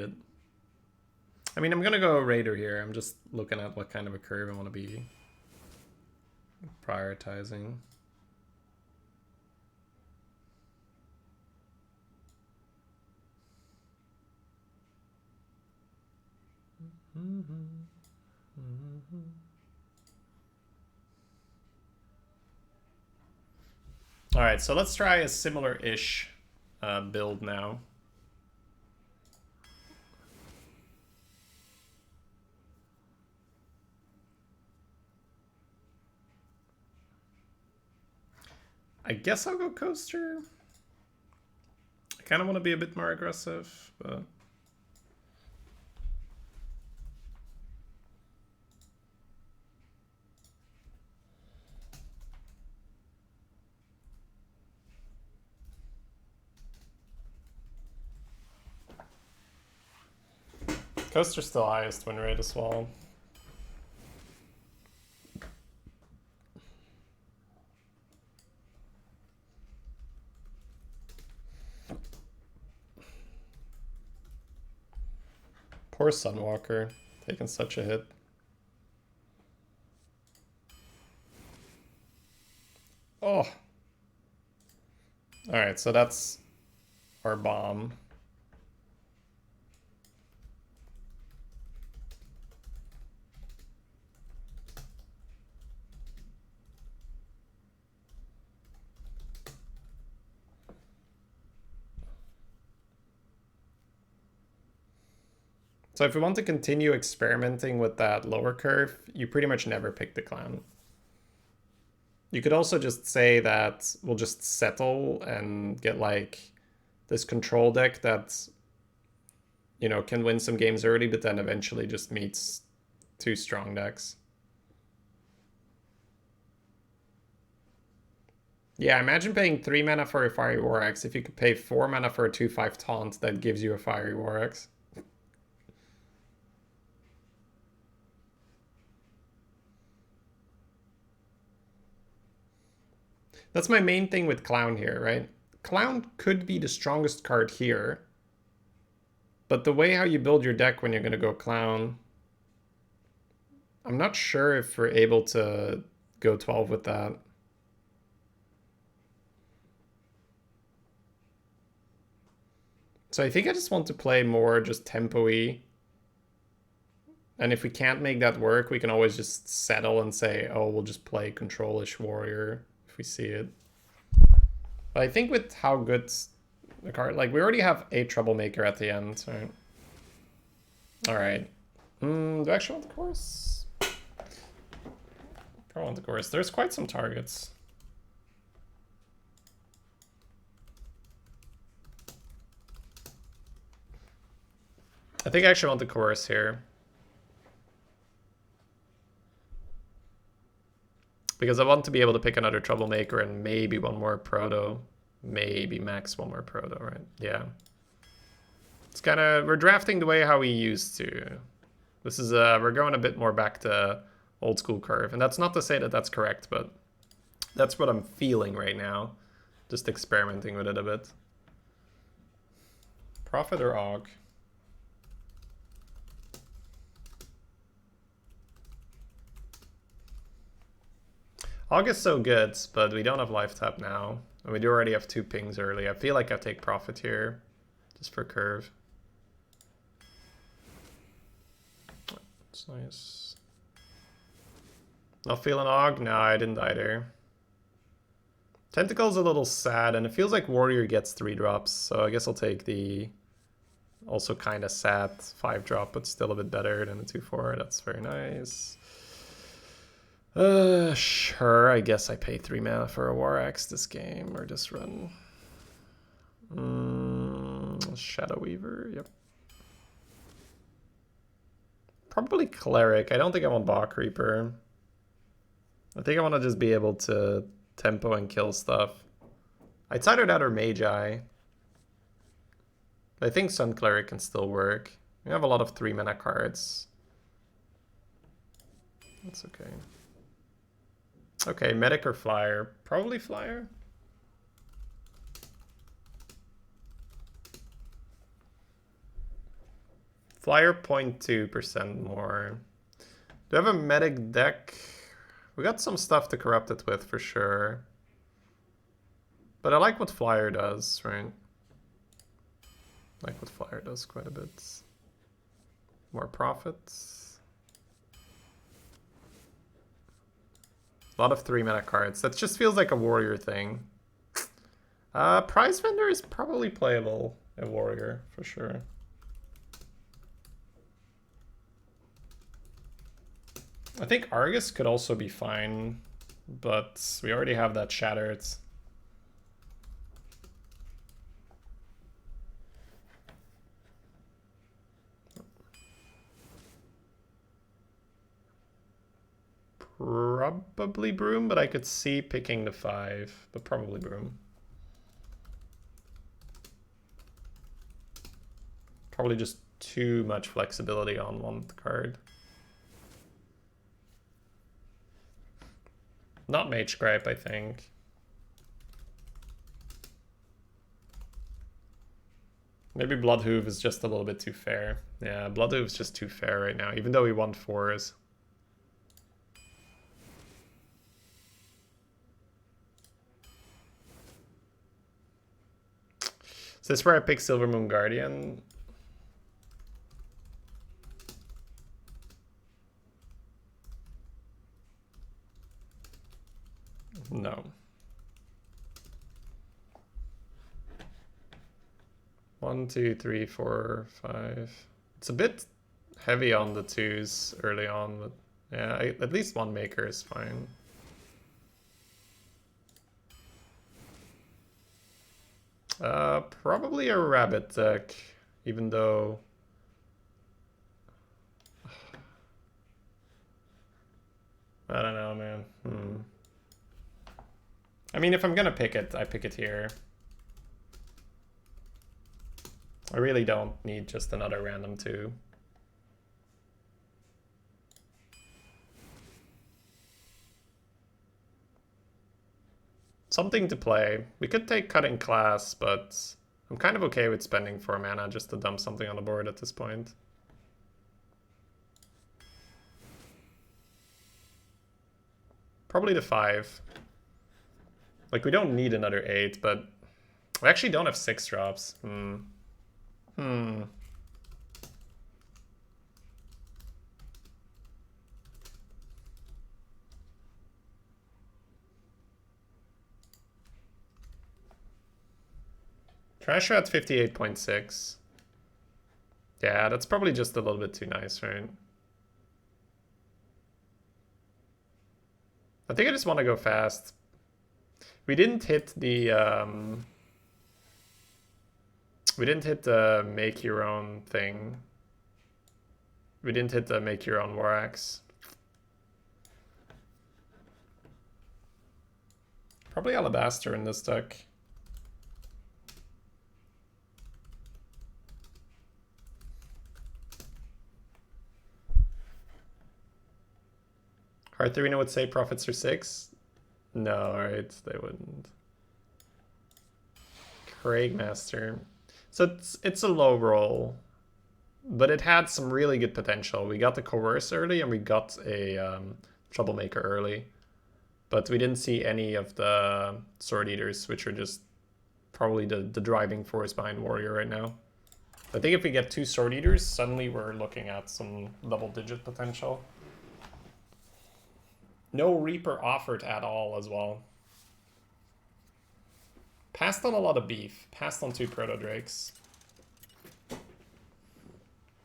I mean, I'm gonna go Raider here. I'm just looking at what kind of a curve I want to be prioritizing. All right, so let's try a similar-ish build now. I guess I'll go Coaster. I kind of want to be a bit more aggressive, but... Coaster's still highest win rate as well. Poor Sunwalker, taking such a hit. Oh. Alright, so that's our bomb. So if we want to continue experimenting with that lower curve, you pretty much never pick the clown. You could also just say that we'll just settle and get like this control deck that, you know, can win some games early, but then eventually just meets two strong decks. Yeah, imagine paying 3 mana for a Fiery War Axe if you could pay 4 mana for a 2/5 taunt that gives you a Fiery War Axe. That's my main thing with Clown here, right? Clown could be the strongest card here, but the way how you build your deck when you're going to go Clown, I'm not sure if we're able to go 12 with that. So I think I just want to play more just tempo-y. And if we can't make that work, we can always just settle and say, oh, we'll just play Control-ish Warrior if we see it. But I think with how good the card... Like, we already have a Troublemaker at the end, right? Alright. Do I actually want the course? I want the course. There's quite some targets. I think I actually want the chorus here. Because I want to be able to pick another Troublemaker and maybe one more Proto. Maybe max one more Proto, right? Yeah. It's kind of... We're drafting the way how we used to. This is... we're going a bit more back to old school curve. And that's not to say that that's correct, but that's what I'm feeling right now. Just experimenting with it a bit. Prophet or Og? Og is so good, but we don't have life tap now. And we do already have 2 pings early. I feel like I take Prophet here, just for curve. That's nice. Not feeling Og? No, I didn't either. Tentacle's a little sad, and it feels like Warrior gets 3 drops, so I guess I'll take the also kind of sad 5 drop, but still a bit better than the 2/4. That's very nice. Sure, I guess I pay 3 mana for a War Axe this game, or this run. Shadow Weaver, yep. Probably Cleric. I don't think I want Bog Reaper. I think I want to just be able to tempo and kill stuff. I'd either that or Magi. I think Sun Cleric can still work. We have a lot of 3 mana cards. That's okay. Okay, Medic or Flyer? Probably Flyer. Flyer 0.2% more. Do I have a medic deck? We got some stuff to corrupt it with for sure. But I like what Flyer does, right? I like what Flyer does quite a bit. More profits. A lot of 3-mana cards. That just feels like a warrior thing. Prize Vendor is probably playable in warrior, for sure. I think Argus could also be fine, but we already have that Shattered. Probably Broom, but I could see picking the 5, but probably Broom. Probably just too much flexibility on one card. Not Mage Gripe, I think. Maybe Bloodhoof is just a little bit too fair. Yeah, Bloodhoof is just too fair right now, even though we want 4s. Is this where I pick Silvermoon Guardian? No. 1, 2, 3, 4, 5. It's a bit heavy on the 2s early on, but yeah, at least one maker is fine. Probably a rabbit deck, even though I don't know, man. I mean, if I'm gonna pick it, I pick it here. I really don't need just another random 2. Something to play. We could take Cutting Class, but I'm kind of okay with spending 4 mana just to dump something on the board at this point. Probably the 5. Like, we don't need another 8, but we actually don't have 6 drops. Trasher at 58.6. Yeah, that's probably just a little bit too nice, right? I think I just want to go fast. We didn't hit the make your own thing. We didn't hit the make your own War Axe. Probably Alabaster in this deck. Hearth Arena would say profits are 6. No, right, they wouldn't. Cragmaster. So it's a low roll, but it had some really good potential. We got the Coerce early and we got a Troublemaker early, but we didn't see any of the Sword Eaters, which are just probably the driving force behind Warrior right now. I think if we get 2 Sword Eaters, suddenly we're looking at some double-digit potential. No Reaper offered at all as well. Passed on a lot of beef. Passed on 2 Proto Drakes.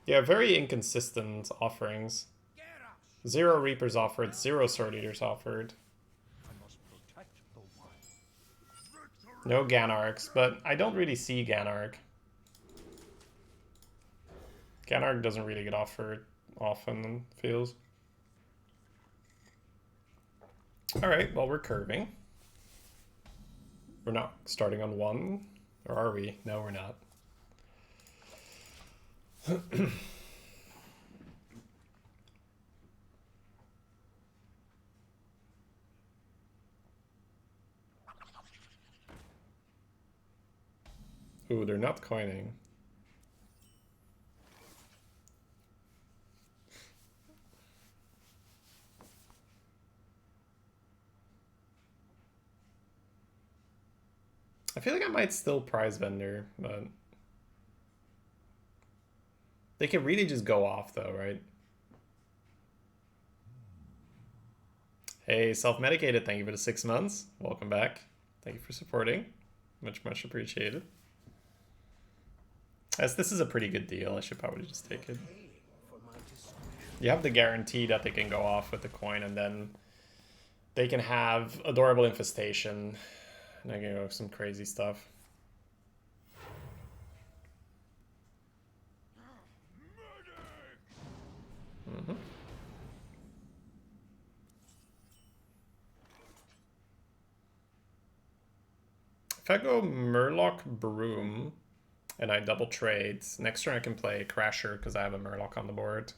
Yeah, very inconsistent offerings. 0 Reapers offered, 0 Sword Eaters offered. No Ganarks, but I don't really see Ganark. Ganark doesn't really get offered often, it feels. Alright, well, we're curving. We're not starting on 1, or are we? No, we're not. Ooh, they're not coining. I feel like I might still prize vendor, but they can really just go off though, right? Hey, self-medicated, thank you for the 6 months. Welcome back. Thank you for supporting. Much appreciated. As this is a pretty good deal, I should probably just take it. You have the guarantee that they can go off with the coin, and then they can have Adorable Infestation, and I can go some crazy stuff. Mm-hmm. If I go Murloc Broom and I double trade, next turn I can play Crasher because I have a Murloc on the board.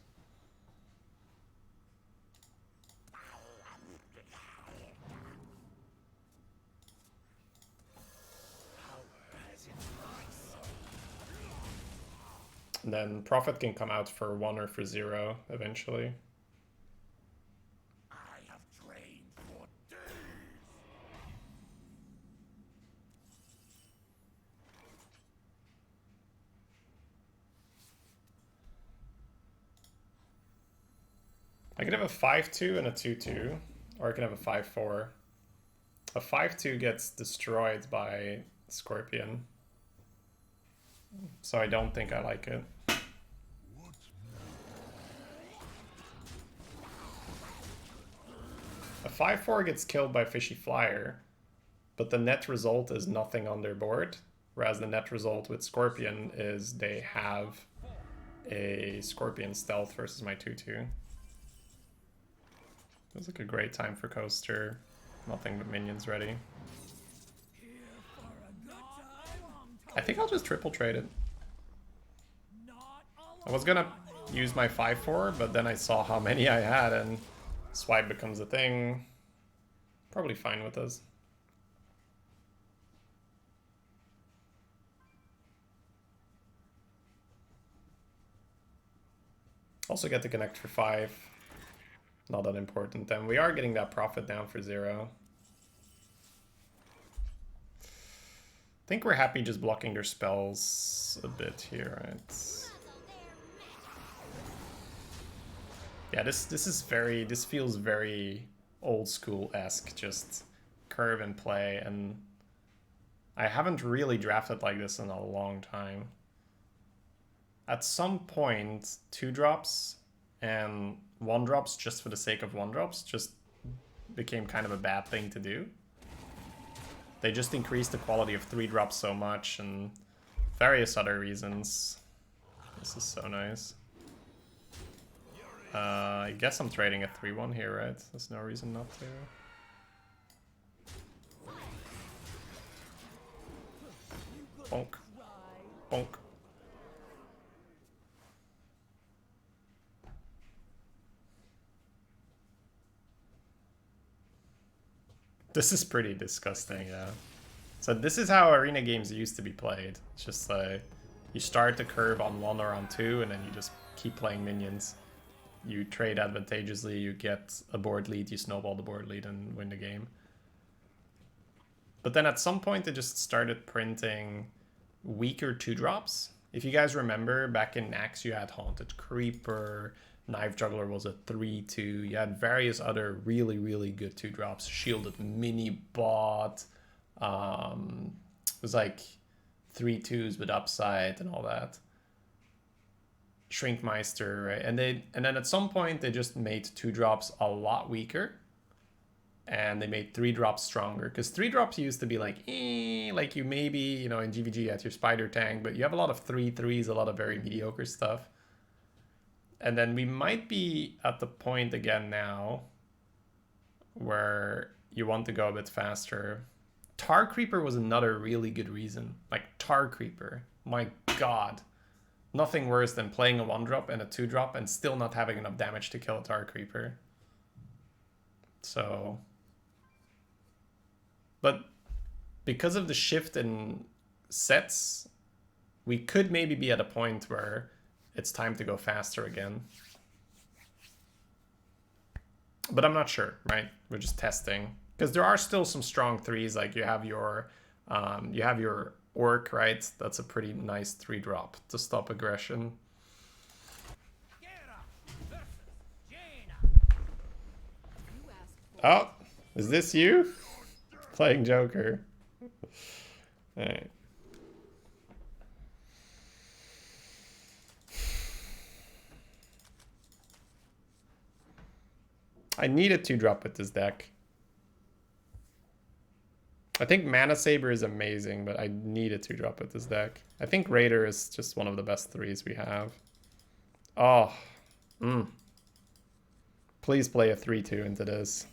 And then Prophet can come out for 1 or for 0 eventually. I could have a 5-2 and a 2-2, or I can have a 5-4. A 5-2 gets destroyed by Scorpion, so I don't think I like it. A 5-4 gets killed by Fishy Flyer, but the net result is nothing on their board, whereas the net result with Scorpion is they have a Scorpion stealth versus my 2-2. Feels like a great time for Coaster. Nothing but minions ready. I think I'll just triple trade it. I was gonna use my 5-4, but then I saw how many I had and swipe becomes a thing. Probably fine with this. Also get to connect for 5. Not that important. And we are getting that profit down for 0. I think we're happy just blocking their spells a bit here, right? Yeah, this feels very old school-esque, just curve and play, and I haven't really drafted like this in a long time. At some point, 2-drops and 1-drops just for the sake of 1-drops just became kind of a bad thing to do. They just increased the quality of 3-drops so much and various other reasons. This is so nice. I guess I'm trading a 3-1 here, right? There's no reason not to. Bonk. Bonk. This is pretty disgusting, yeah. So this is how arena games used to be played. It's just like, you start the curve on 1 or on 2, and then you just keep playing minions. You trade advantageously, you get a board lead, you snowball the board lead and win the game. But then at some point they just started printing weaker 2-drops. If you guys remember, back in Axe you had Haunted Creeper, Knife Juggler was a 3-2, you had various other really, really good 2-drops. Shielded Mini Bot, it was like 3-2s with upside and all that. Shrinkmeister, right? And then at some point they just made 2-drops a lot weaker, and they made 3-drops stronger, because 3-drops used to be like like you maybe, you know, in GVG at your Spider Tank, but you have a lot of 3-3s, a lot of very mediocre stuff. And then we might be at the point again now where you want to go a bit faster. Tar Creeper was another really good reason. Like Tar Creeper, my god. Nothing worse than playing a 1-drop and a 2-drop and still not having enough damage to kill a Tar Creeper. So... But because of the shift in sets, we could maybe be at a point where it's time to go faster again. But I'm not sure, right? We're just testing. Because there are still some strong 3s, like you have your You have your Orc, right? That's a pretty nice 3-drop to stop aggression. Oh, is this you? Playing Joker. Alright. I need a 2-drop with this deck. I think Mana Saber is amazing, but I need a 2-drop with this deck. I think Raider is just one of the best 3s we have. Oh. Please play a 3-2 into this.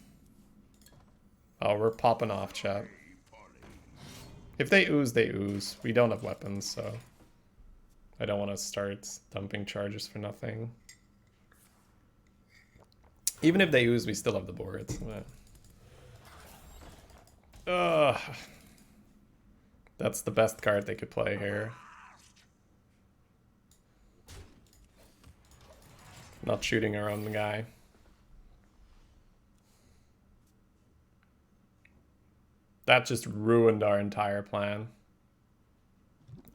Oh, we're popping off, chat. If they ooze, they ooze. We don't have weapons, so I don't want to start dumping charges for nothing. Even if they ooze, we still have the board. That's the best card they could play here. Not shooting our own guy. That just ruined our entire plan.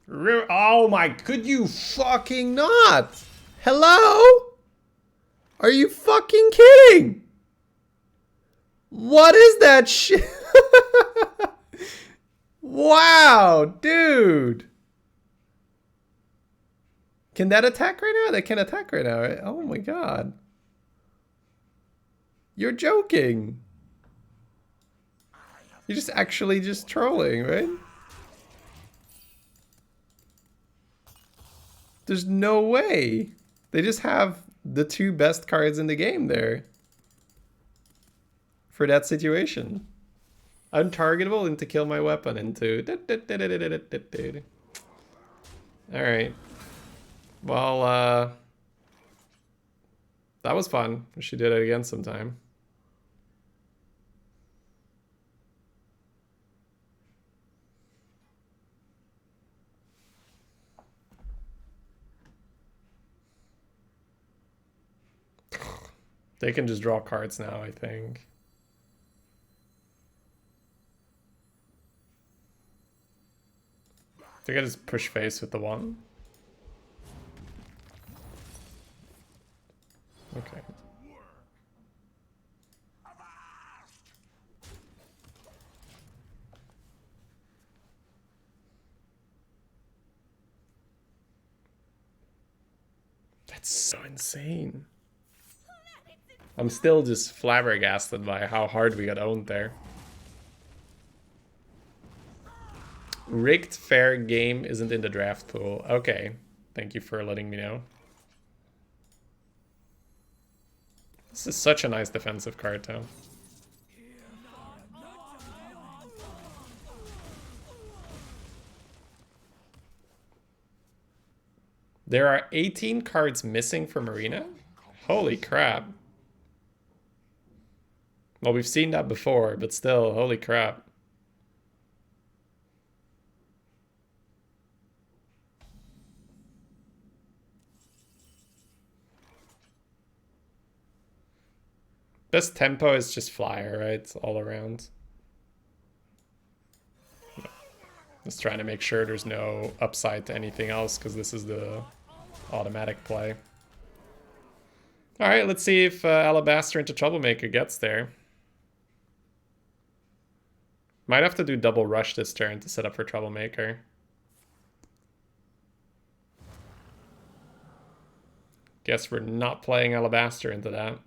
Oh my, could you fucking not? Hello? Are you fucking kidding? What is that shit? Wow, dude. Can that attack right now? They can attack right now, right? Oh my god. You're joking. You're just actually just trolling, right? There's no way. They just have the 2 best cards in the game there. For that situation. Untargetable into kill my weapon into... Alright. Well, that was fun. We should do it again sometime. They can just draw cards now, I think. I think I just push face with the 1. Okay. That's so insane. I'm still just flabbergasted by how hard we got owned there. Rigged fair game isn't in the draft pool. Okay. Thank you for letting me know. This is such a nice defensive card, too. There are 18 cards missing from Arena? Holy crap. Well, we've seen that before, but still, holy crap. Best tempo is just flyer, right? All around. Just trying to make sure there's no upside to anything else, because this is the automatic play. Alright, let's see if Alabaster into Troublemaker gets there. Might have to do double rush this turn to set up for Troublemaker. Guess we're not playing Alabaster into that.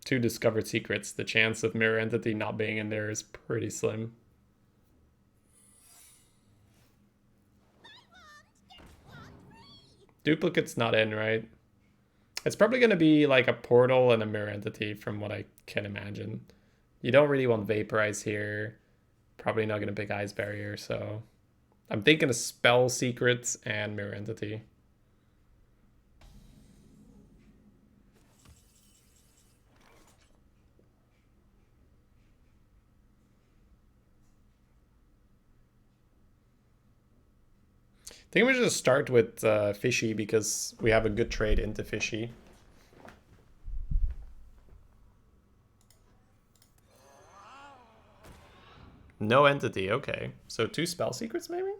Two discovered secrets. The chance of Mirror Entity not being in there is pretty slim. Duplicate's not in, right? It's probably going to be like a Portal and a Mirror Entity from what I can imagine. You don't really want Vaporize here. Probably not going to pick Ice Barrier, so... I'm thinking of Spell Secrets and Mirror Entity. I think we should just start with Fishy because we have a good trade into Fishy. No entity, okay. So 2 spell secrets maybe?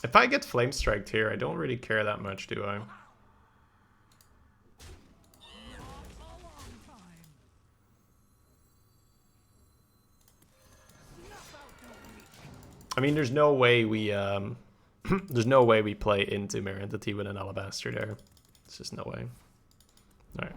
If I get flame striked here, I don't really care that much, do I? I mean, there's no way we there's no way we play into Mirror Entity with an Alabaster there. It's just no way. All right.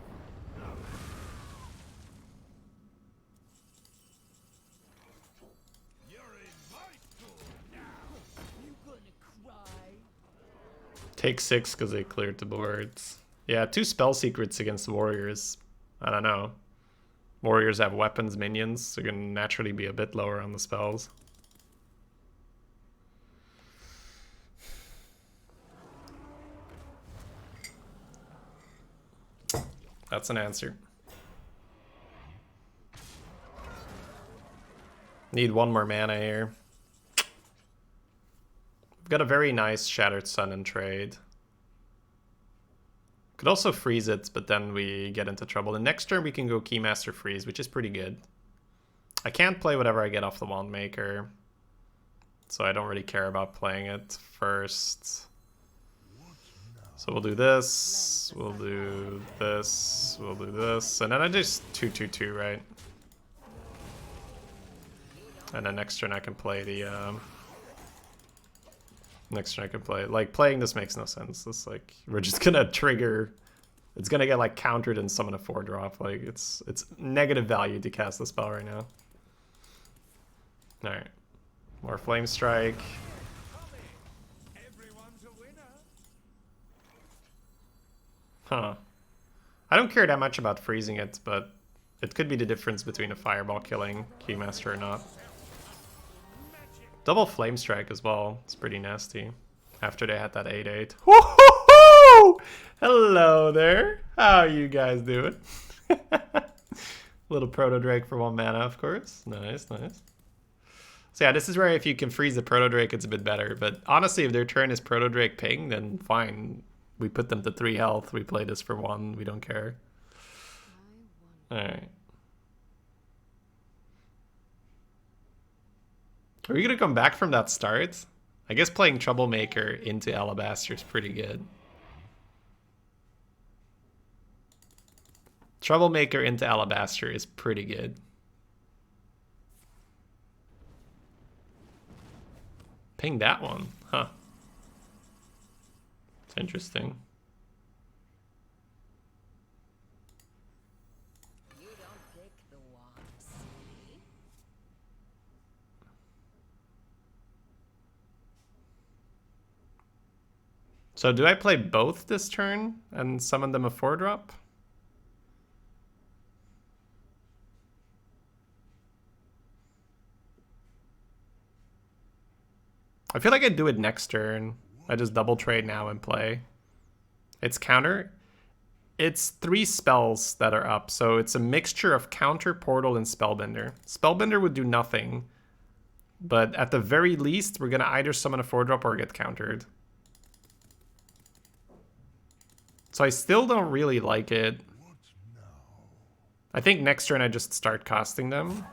Take 6 because they cleared the boards. Yeah, 2 spell secrets against warriors. I don't know. Warriors have weapons, minions, so they're gonna naturally be a bit lower on the spells. That's an answer. Need 1 more mana here. We've got a very nice Shattered Sun in trade. Could also freeze it, but then we get into trouble. The next turn we can go Keymaster Freeze, which is pretty good. I can't play whatever I get off the Wand Maker, so I don't really care about playing it first. So we'll do this, we'll do this, we'll do this, and then I just 2/2/2, right? And then next turn I can play the next turn I can play, like, playing this makes no sense. This, like, we're just gonna trigger, it's gonna get like countered and summon a 4-drop. Like, it's negative value to cast the spell right now. All right, more Flame Strike. Huh. I don't care that much about freezing it, but it could be the difference between a Fireball killing Keymaster or not. Double Flame Strike as well. It's pretty nasty. After they had that 8/8. Woo-hoo-hoo! Hello there. How are you guys doing? Little Proto Drake for 1 mana, of course. Nice, nice. So yeah, this is where if you can freeze the Proto Drake, it's a bit better. But honestly, if their turn is Proto Drake ping, then fine. We put them to 3 health. We play this for 1. We don't care. All right. Are we gonna come back from that start? I guess playing Troublemaker into Alabaster is pretty good. Troublemaker into Alabaster is pretty good. Ping that one, huh? It's interesting. So do I play both this turn and summon them a 4-drop? I feel like I'd do it next turn. I just double trade now and play. It's counter. It's 3 spells that are up, so it's a mixture of counter, portal, and spellbinder. Spellbinder would do nothing, but at the very least, we're gonna either summon a 4-drop or get countered. So I still don't really like it. I think next turn I just start casting them,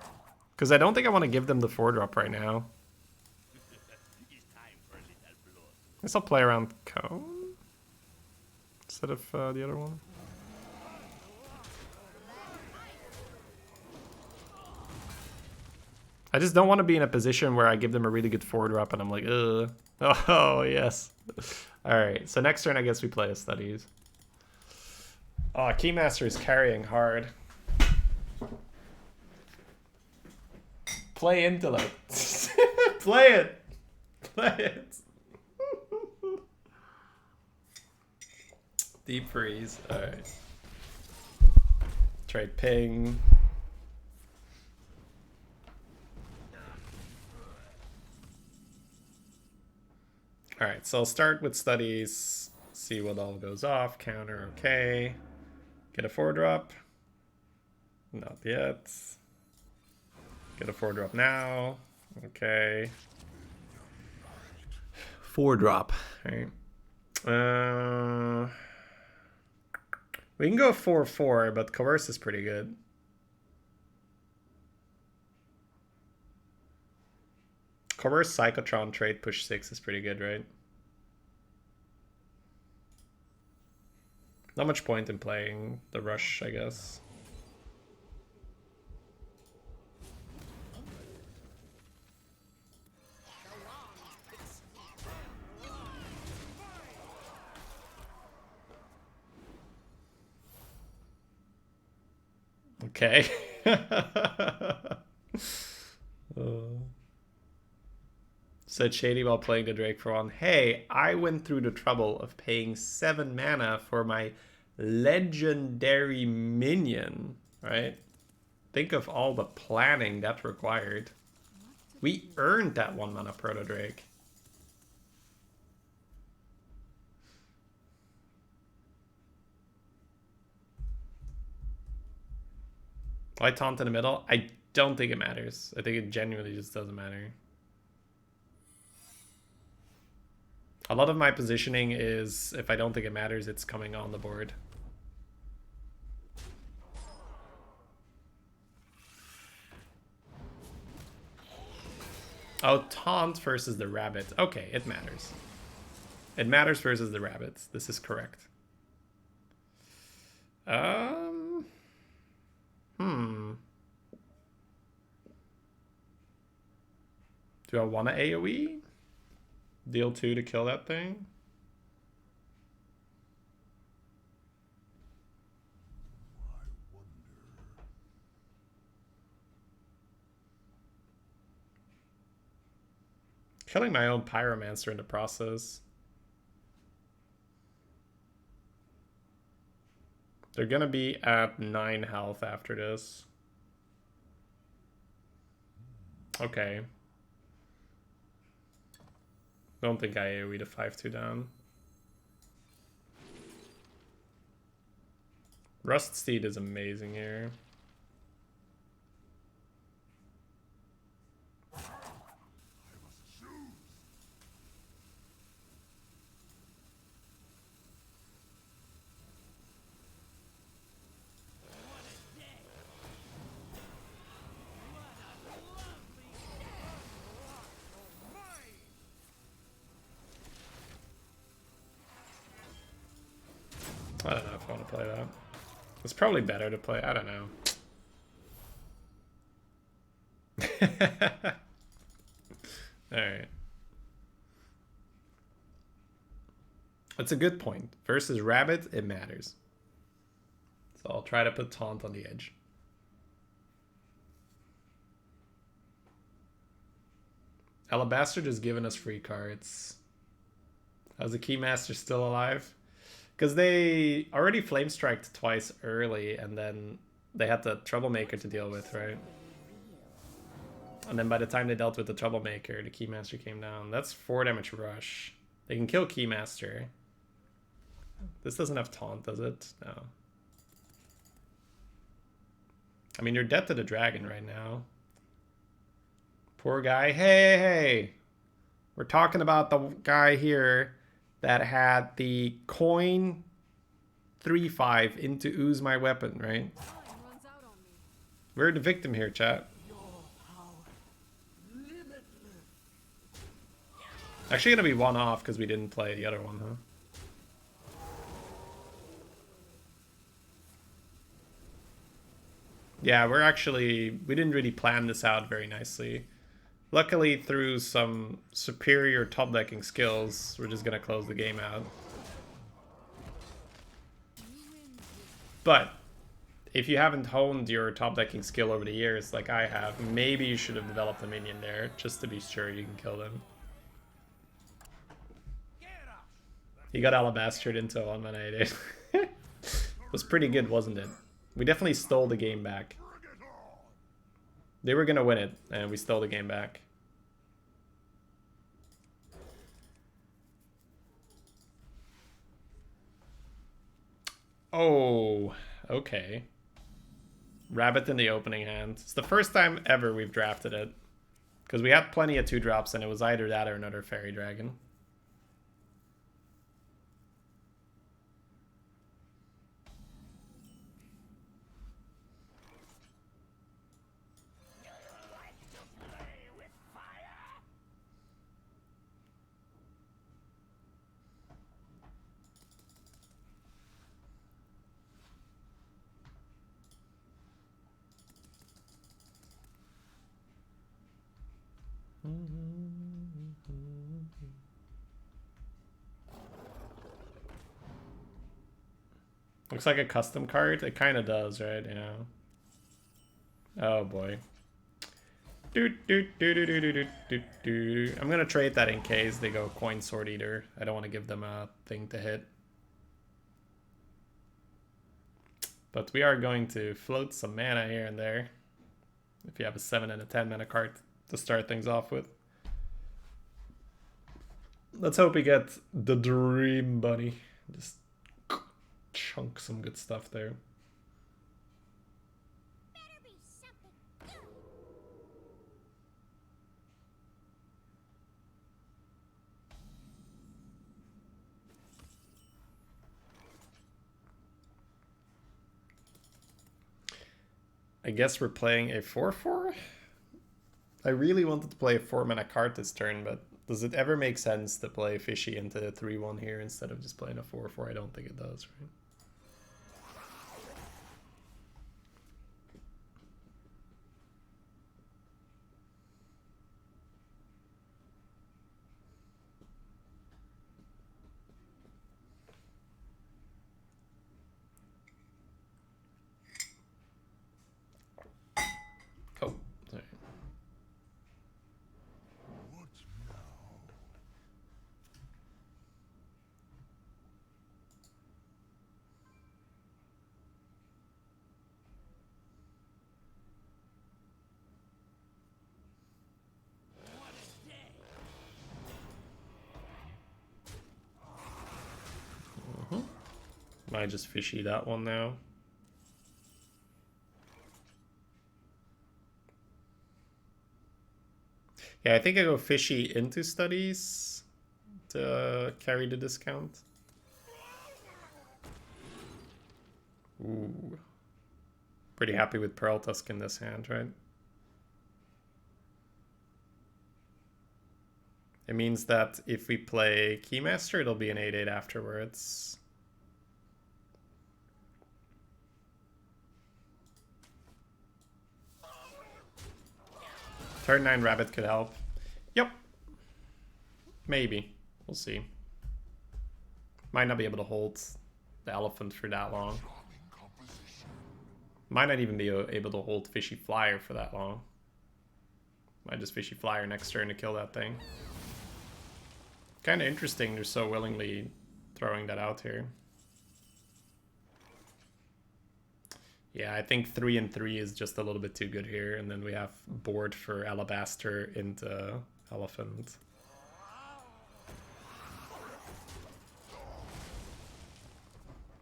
because I don't think I want to give them the 4-drop right now. I guess I'll play around Cone instead of the other one. I just don't want to be in a position where I give them a really good 4-drop and I'm like, ugh. Oh, yes. All right, so next turn I guess we play a Studies. Oh, Keymaster is carrying hard. Play Intellect. Play it. Play it. Deep Freeze. Alright. Trade Ping. Alright, so I'll start with Studies. See what all goes off. Counter, okay. Get a 4-drop. Not yet. Get a 4-drop now. Okay. 4-drop. Alright. We can go 4/4, but Coerce is pretty good. Coerce Psychotron trait push 6 is pretty good, right? Not much point in playing the rush, I guess. Okay. Said Shady while playing the Drake for one. Hey, I went through the trouble of paying 7 mana for my legendary minion, right? Think of all the planning that required. We earned that 1 mana Proto Drake. Why taunt in the middle? I don't think it matters. I think it genuinely just doesn't matter. A lot of my positioning is, if I don't think it matters, it's coming on the board. Oh, taunt versus the rabbit. Okay, it matters. It matters versus the rabbits. This is correct. Do I want to AoE? Deal 2 to kill that thing? Killing my own Pyromancer in the process. They're gonna be at 9 health after this. Okay. Don't think I AoE to 5-2 down. Rust Steed is amazing here. I don't know if I want to play that. It's probably better to play. I don't know. Alright. That's a good point. Versus rabbit, it matters. So I'll try to put taunt on the edge. Alabaster just giving us free cards. How's the Keymaster still alive? Because they already flame striked twice early, and then they had the Troublemaker to deal with, right? And then by the time they dealt with the Troublemaker, the Keymaster came down. That's 4 damage rush. They can kill Keymaster. This doesn't have taunt, does it? No. I mean, you're dead to the dragon right now. Poor guy. Hey, hey! We're talking about the guy here that had the coin 3/5 into ooze my weapon, right? We're the victim here, chat. Actually gonna be 1 off because we didn't play the other one, huh? Yeah, we didn't really plan this out very nicely. Luckily, through some superior top decking skills, we're just gonna close the game out. But if you haven't honed your top decking skill over the years like I have, maybe you should have developed a minion there just to be sure you can kill them. He got alabastered into a 1-mana 8/8. It was pretty good, wasn't it? We definitely stole the game back. They were gonna win it, and we stole the game back. Oh, okay. Rabbit in the opening hand. It's the first time ever we've drafted it. Because we had plenty of 2-drops, and it was either that or another fairy dragon. Looks like a custom card. It kind of does, right? Yeah. Oh boy. I'm gonna trade that in case they go Coin Sword Eater. I don't want to give them a thing to hit. But we are going to float some mana here and there. If you have a 7 and a 10 mana card to start things off with. Let's hope we get the Dream Bunny. Just chunk some good stuff there. I guess we're playing a 4/4? I really wanted to play a 4 mana card this turn, but does it ever make sense to play Fishy into a 3/1 here instead of just playing a 4/4? I don't think it does, right? Oh, sorry. Might just Fishy that one now. Yeah, I think I go Fishy into Studies to carry the discount. Ooh. Pretty happy with Pearl Tusk in this hand, right? It means that if we play Keymaster, it'll be an 8/8 afterwards. Turn 9 Rabbit could help. Yep. Maybe. We'll see. Might not be able to hold the Elephant for that long. Might not even be able to hold Fishy Flyer for that long. Might just Fishy Flyer next turn to kill that thing. Kind of interesting they're so willingly throwing that out here. Yeah, I think 3 and 3 is just a little bit too good here, and then we have board for Alabaster into Elephant.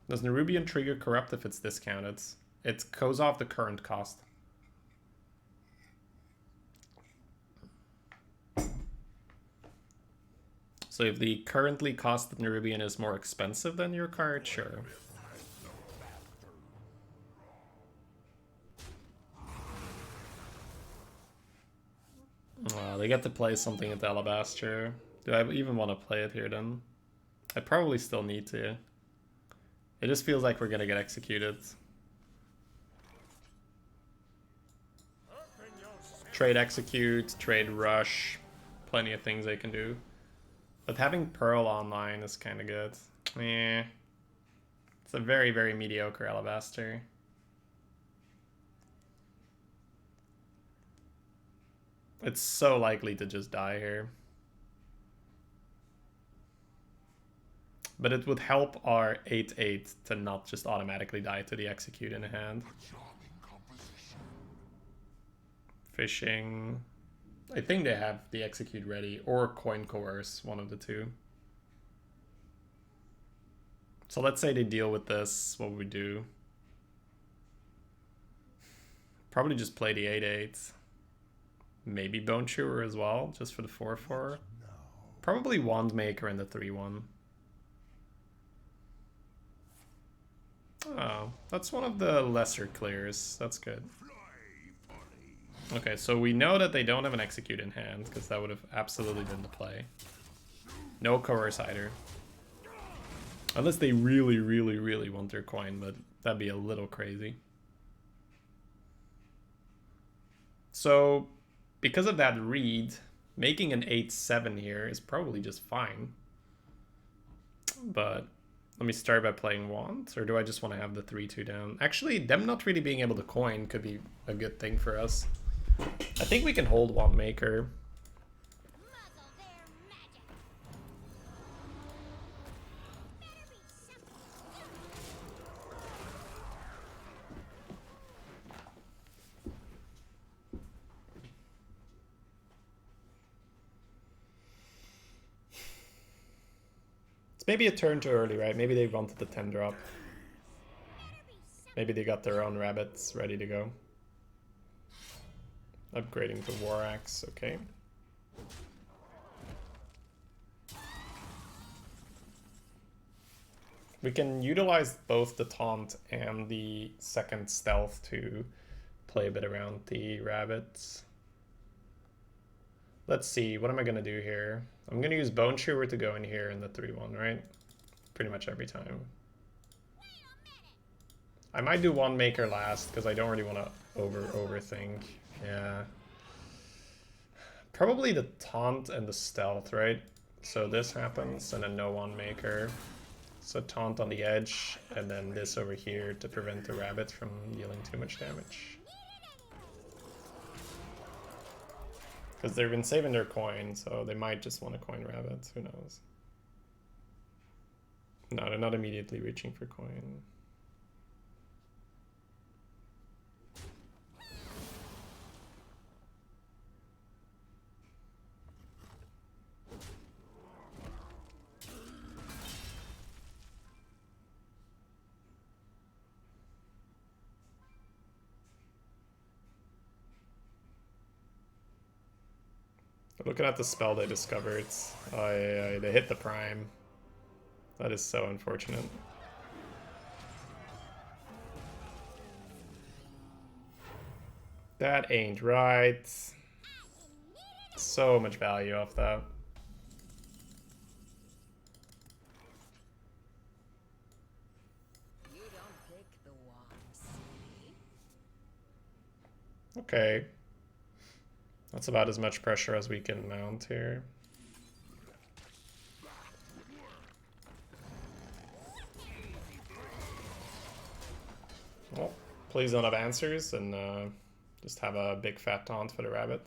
Does Nerubian trigger Corrupt if it's discounted? It goes off the current cost. So if the currently costed Nerubian is more expensive than your card, sure. They get to play something at Alabaster. Do I even want to play it here then? I probably still need to. It just feels like we're gonna get executed. Trade execute, trade rush. Plenty of things they can do. But having Pearl online is kind of good. Yeah. It's a very, very mediocre Alabaster. It's so likely to just die here. But it would help our 8/8 to not just automatically die to the execute in a hand. Fishing. I think they have the execute ready, or Coin Coerce, one of the two. So let's say they deal with this, what would we do? Probably just play the 8/8. Maybe Bone Chewer as well, just for the 4/4. Probably Wandmaker in the 3/1. Oh, that's one of the lesser clears. That's good. Okay, so we know that they don't have an execute in hand, because that would have absolutely been the play. No Coerce either. Unless they really, really, really want their coin, but that'd be a little crazy. So, because of that read, making an 8/7 here is probably just fine. But Let me start by playing Want, or do I just want to have the 3-2 down? Actually, them not really being able to coin could be a good thing for us. I think we can hold Want Maker. It's maybe a turn too early, right? Maybe they wanted the 10 drop. Maybe they got their own rabbits ready to go. Upgrading to War Axe, okay. We can utilize both the taunt and the second stealth to play a bit around the rabbits. Let's see, what am I gonna do here? I'm gonna use Bone Chewer to go in here in the 3-1, right? Pretty much every time. I might do one maker last because I don't really want to overthink. Yeah. Probably the taunt and the stealth, right? So this happens and then no one maker. So taunt on the edge and then this over here to prevent the rabbit from dealing too much damage. Because they've been saving their coin, so they might just want to coin rabbits, who knows. No, they're not immediately reaching for coin. Looking at the spell they discovered, they hit the prime. That is so unfortunate. That ain't right. So much value off that. Okay. That's about as much pressure as we can mount here. Well, please don't have answers and just have a big fat taunt for the rabbit.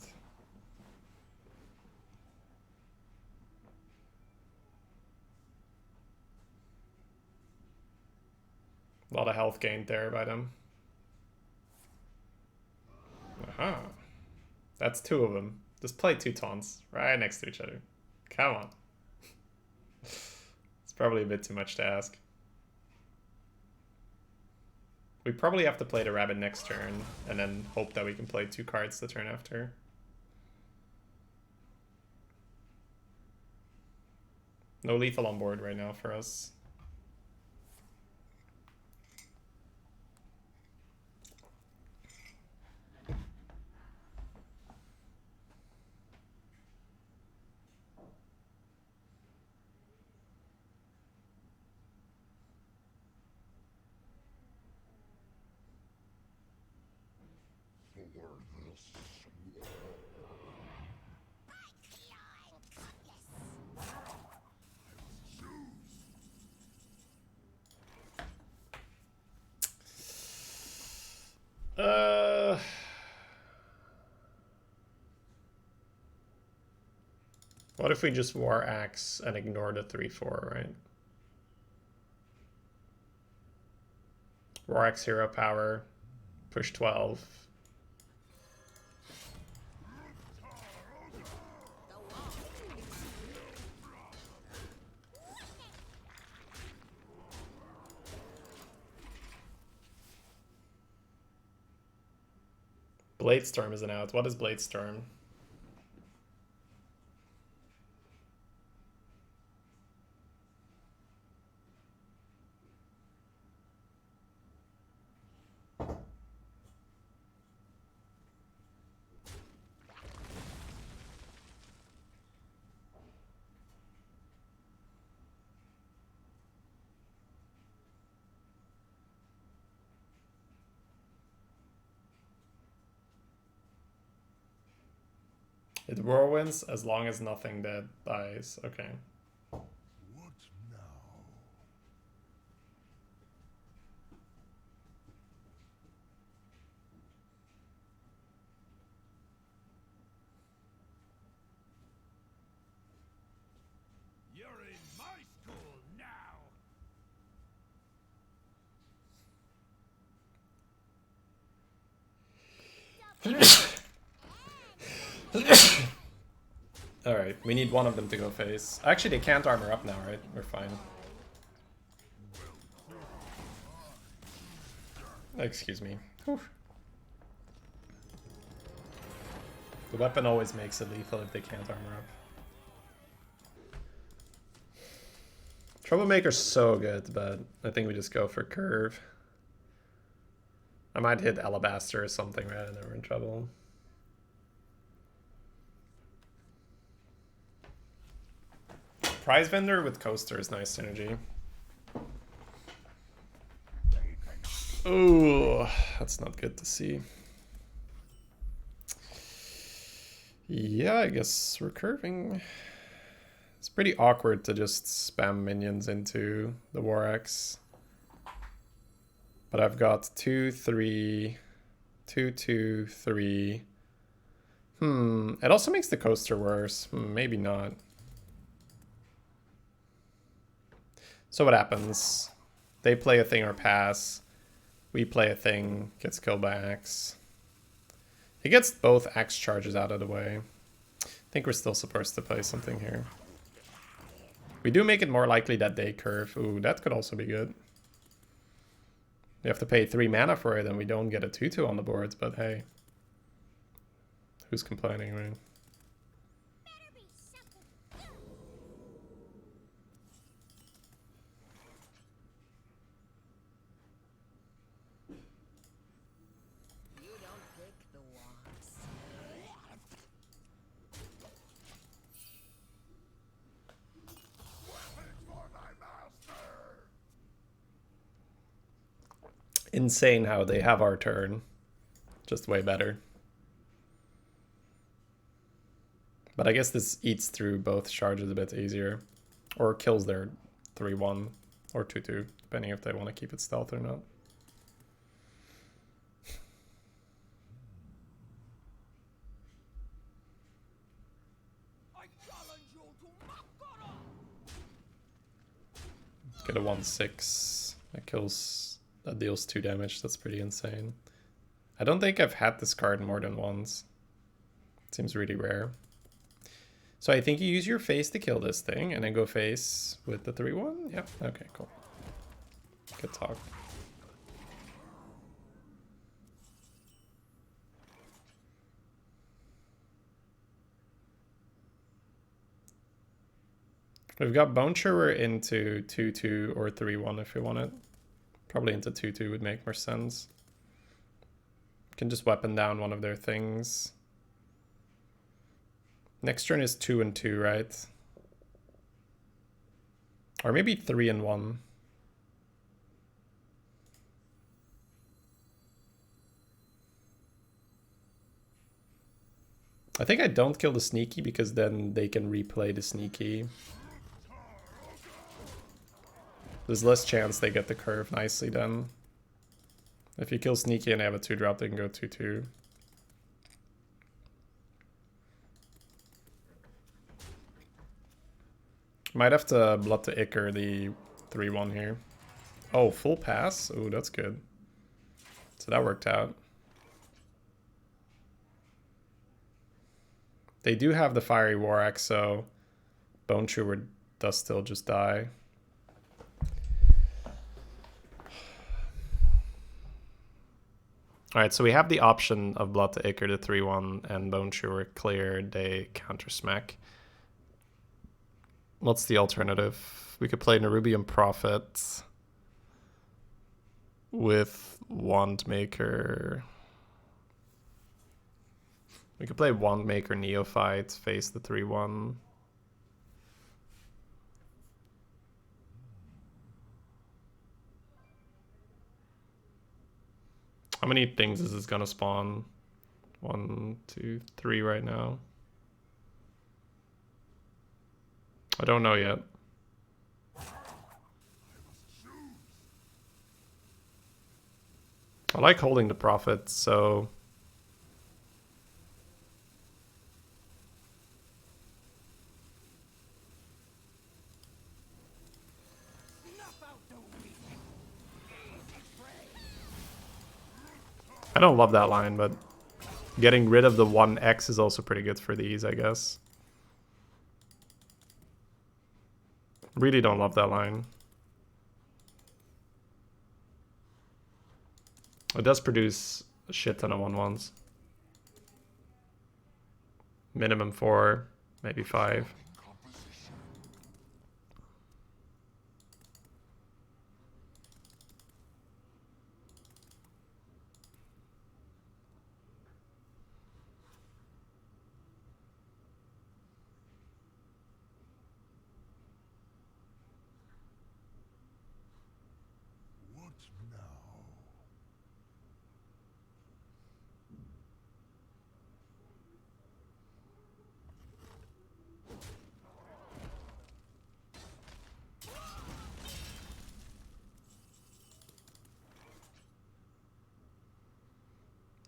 A lot of health gained there by them. Aha. That's two of them. Just play two taunts right next to each other. Come on. It's probably a bit too much to ask. We probably have to play the rabbit next turn and then hope that we can play two cards the turn after. No lethal on board right now for us. What if we just War Axe and ignore the 3-4, right? War Axe hero power, push 12. Bladestorm isn't out. What is Bladestorm? It whirlwinds as long as nothing dead dies. Okay. What now? Alright, we need one of them to go face. Actually, they can't armor up now, right? We're fine. Excuse me. Whew. The weapon always makes it lethal if they can't armor up. Troublemaker's so good, but I think we just go for curve. I might hit Alabaster or something, right? And then we're in trouble. Prize Vendor with Coaster is nice synergy. Ooh, that's not good to see. Yeah, I guess we're curving. It's pretty awkward to just spam minions into the War Axe. But I've got 2, 3, 2, 2, 3. It also makes the coaster worse. Maybe not. So what happens? They play a thing or pass. We play a thing, gets killed by axe. He gets both axe charges out of the way. I think we're still supposed to play something here. We do make it more likely that they curve. Ooh, that could also be good. You have to pay 3 mana for it and we don't get a 2/2 on the boards, but hey. Who's complaining, right? Insane how they have our turn. Just way better. But I guess this eats through both charges a bit easier. Or kills their 3/1 or 2/2, depending if they want to keep it stealth or not. Get a 1/6. That deals 2 damage. That's pretty insane. I don't think I've had this card more than once. It seems really rare. So I think you use your face to kill this thing and then go face with the 3/1? Yep. Okay, cool. Good talk. We've got Bone Chewer into 2/2 or 3/1 if we want it. Probably into 2/2 would make more sense. Can just weapon down one of their things. Next turn is 2 and 2, right? Or maybe 3 and 1. I think I don't kill the sneaky because then they can replay the sneaky. There's less chance they get the curve nicely then. If you kill sneaky and they have a 2-drop, they can go 2/2. Might have to Blood to Ichor the 3/1 here. Oh, full pass? Oh, that's good. So that worked out. They do have the Fiery War Axe, so Bone Chewer does still just die. Alright, so we have the option of Blood to Ichor to 3/1 and Bone Chewer cleared, they counter smack. What's the alternative? We could play Nerubian Prophet with Wandmaker. We could play Wandmaker Neophyte, face the 3/1. How many things is this gonna spawn? 1, 2, 3 right now. I don't know yet. I like holding the Prophet, so... I don't love that line, but Getting rid of the 1x is also pretty good for these, I guess. Really don't love that line. It does produce a shit ton of 1/1s. Minimum 4, maybe 5.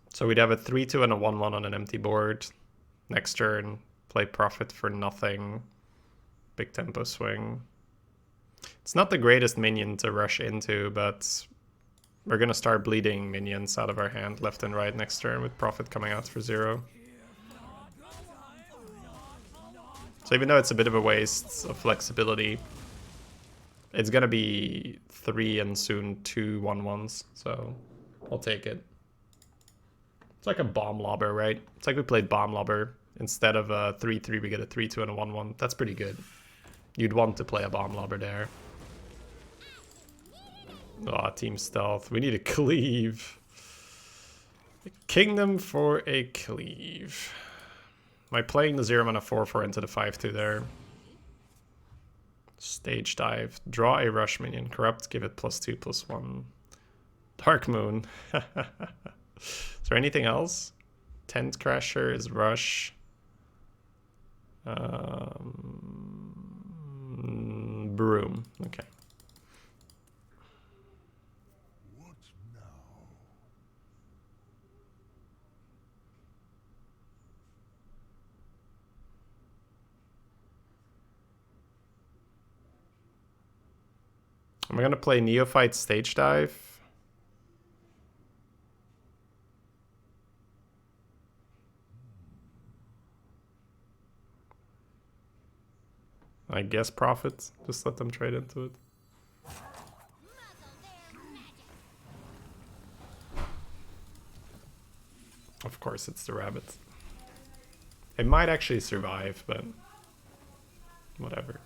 So we'd have a 3/2 and a 1/1 on an empty board. Next turn, play Prophet for nothing. Big tempo swing. It's not the greatest minion to rush into, but we're going to start bleeding minions out of our hand left and right next turn with Prophet coming out for 0. So even though it's a bit of a waste of flexibility, it's going to be 3 and soon 2 1/1s, so I'll take it. It's like a bomb lobber, right? It's like we played bomb lobber. Instead of a 3/3, we get a 3/2 and a 1/1. That's pretty good. You'd want to play a bomb lobber there. Aw, team stealth. We need a cleave. A kingdom for a cleave. Am I playing the 0 mana 4/4 into the 5/2 there? Stage dive. Draw a rush minion. Corrupt. Give it +2/+1. Darkmoon. Is there anything else? Tent Crasher is rush. Broom. Okay. Am I gonna play Neophyte Stage Dive? I guess Prophet. Just let them trade into it. Of course, it's the rabbit. It might actually survive, but whatever.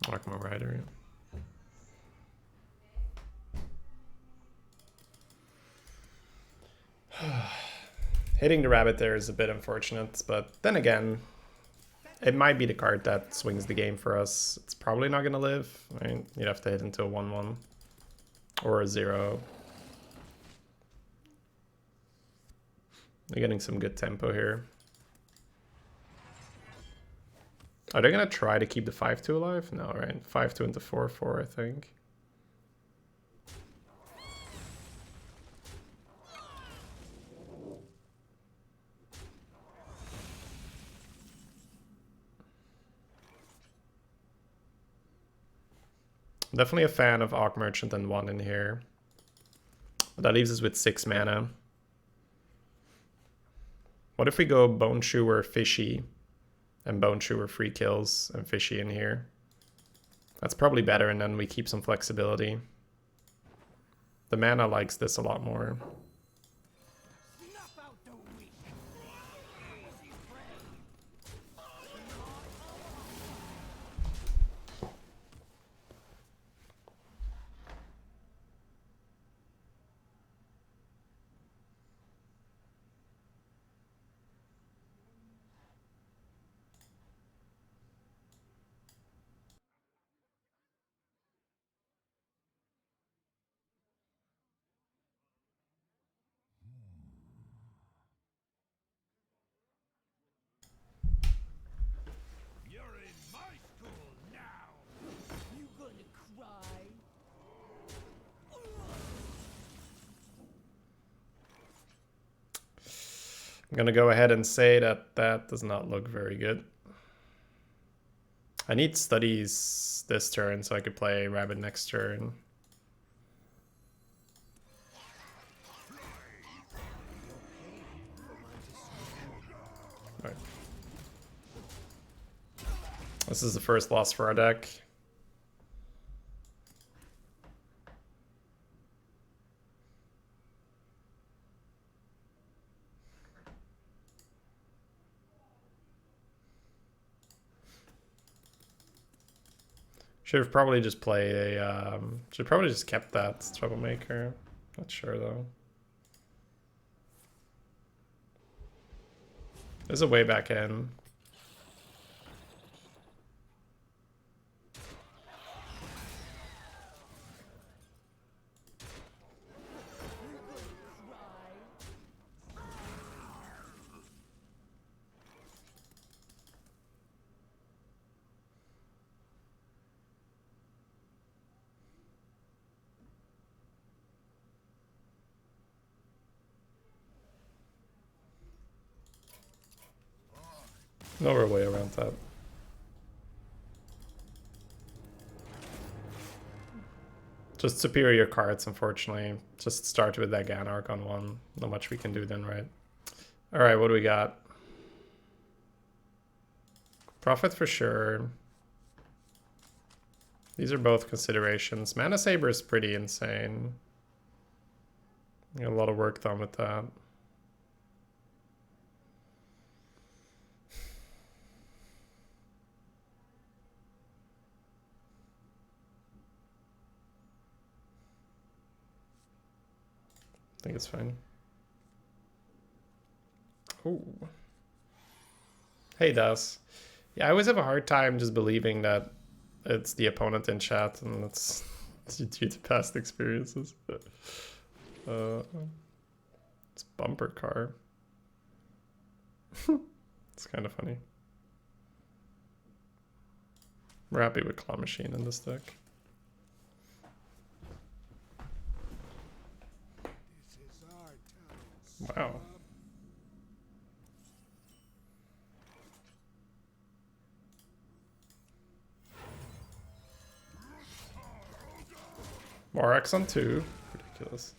Darkmoon Rider. Hitting the rabbit there is a bit unfortunate, but then again, it might be the card that swings the game for us. It's probably not going to live. Right? You'd have to hit into a 1/1 or a 0. You're getting some good tempo here. Are they going to try to keep the 5/2 alive? No, right? 5/2 into 4/4, I think. Definitely a fan of Arc Merchant and 1 in here. But that leaves us with 6 mana. What if we go Bone Chewer, Fishy, and Bone Chewer free kills and Fishy in here? That's probably better, and then we keep some flexibility. The mana likes this a lot more. I'm gonna go ahead and say that that does not look very good. I need studies this turn so I could play Rabbit next turn. Right. This is the first loss for our deck. Should have probably just played a, should probably just kept that Troublemaker. Not sure though. There's a way back in. No real way around that. Just superior cards, unfortunately. Just start with that Ganark on one. Not much we can do then, right? Alright, what do we got? Profit for sure. These are both considerations. Mana Saber is pretty insane. A lot of work done with that. I think it's fine. Ooh. Hey, Das. Yeah, I always have a hard time just believing that it's the opponent in chat and it's due to past experiences. It's bumper car. It's kind of funny. We're happy with Claw Machine in this deck. Wow. More X on 2. Ridiculous.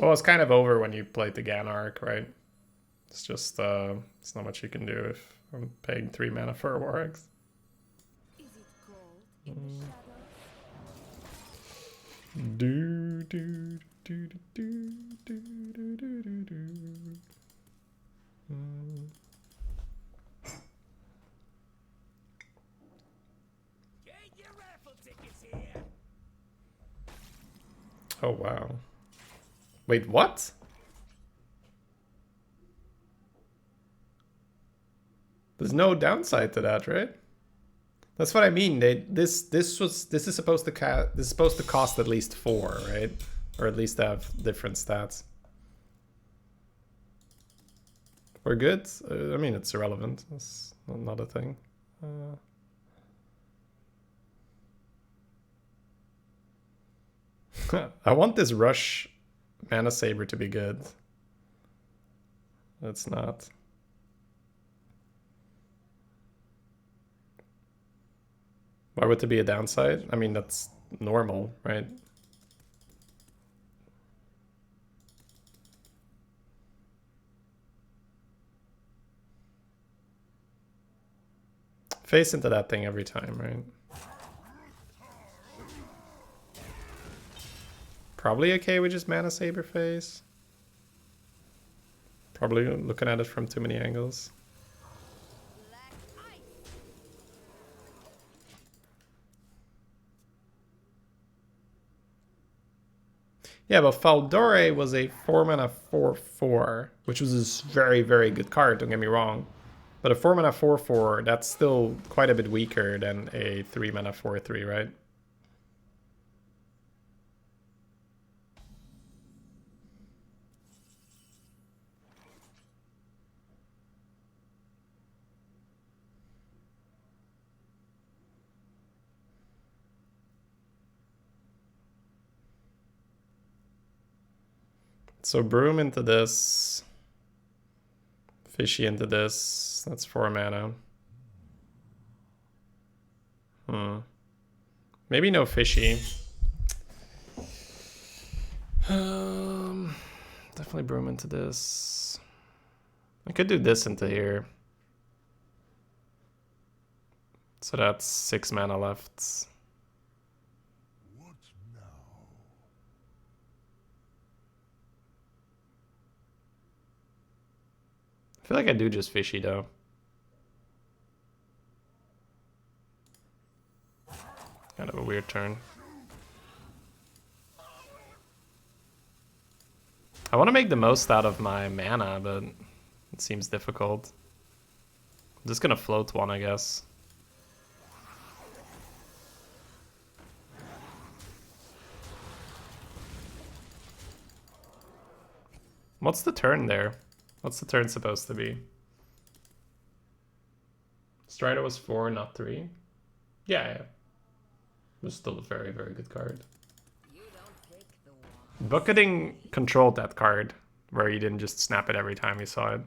Well, it's kind of over when you played the Ganark, right? It's just, it's not much you can do if I'm paying 3 mana for a Warx. Do, do, do, do, do, do, do, do, do, do. Get your raffle tickets here. Oh, wow. Wait, what? There's no downside to that, right? That's what I mean. This is supposed to cost at least 4, right? Or at least have different stats. We're good. I mean, it's irrelevant. That's not a thing. I want this rush Mana Saber to be good. It's not. Why would there be a downside? I mean, that's normal, right? Face into that thing every time, right? Probably okay with just Mana Saber face. Probably looking at it from too many angles. Yeah, but Faldore was a 4 mana 4/4, which was a very, very good card, don't get me wrong. But a 4 mana 4/4, that's still quite a bit weaker than a 3 mana 4/3, right? So Broom into this. Fishy into this. That's 4 mana. Maybe no Fishy. Definitely Broom into this. I could do this into here. So that's 6 mana left. What now? I feel like I do just Fishy though. Kind of a weird turn. I want to make the most out of my mana, but it seems difficult. I'm just gonna float one, I guess. What's the turn there? What's the turn supposed to be? Strider was 4, not 3. Yeah. It was still a very, very good card. Bucketing controlled that card, where you didn't just snap it every time you saw it.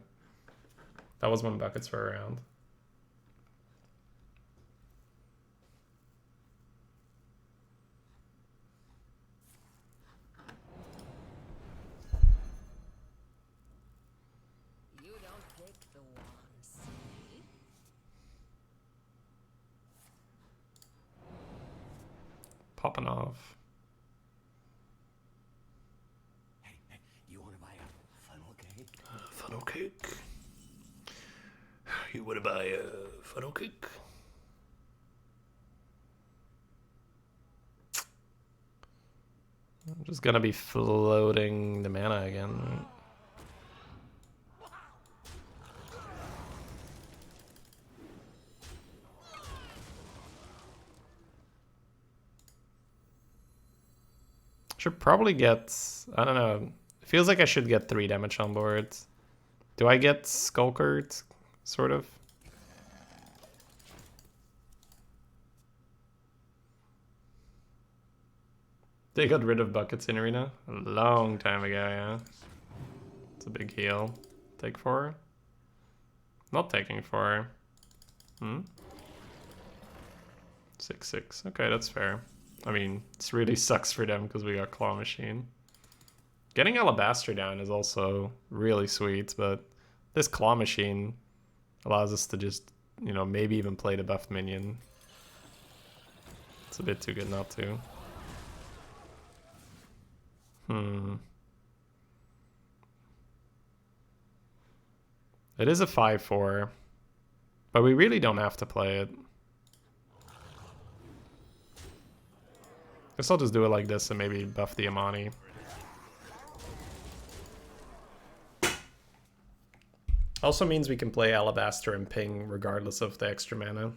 That was when buckets were around. You don't pick the ones. Popping off. Hey, you want to buy a funnel cake? Funnel cake. You want to buy a funnel cake? I'm just gonna be floating the mana again. Right? Should probably get, I don't know, it feels like I should get 3 damage on board. Do I get Skulkered, sort of? They got rid of buckets in Arena a long time ago, yeah. It's a big heal. Take 4? Not taking 4. 6/6. Okay, that's fair. I mean, it really sucks for them because we got Claw Machine. Getting Alabaster down is also really sweet, but this Claw Machine allows us to just, you know, maybe even play the buffed minion. It's a bit too good not to. It is a 5/4, but we really don't have to play it. Guess I'll just do it like this and maybe buff the Amani. Also means we can play Alabaster and Ping regardless of the extra mana.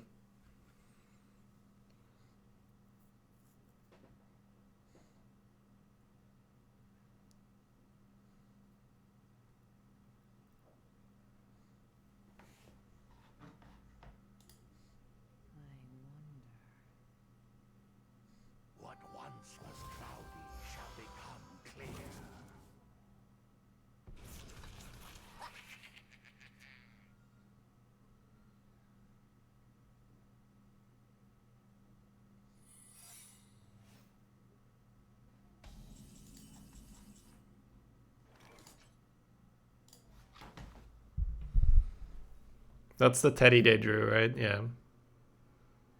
What once was cloudy shall become clear. That's the Teddy they drew, right? Yeah.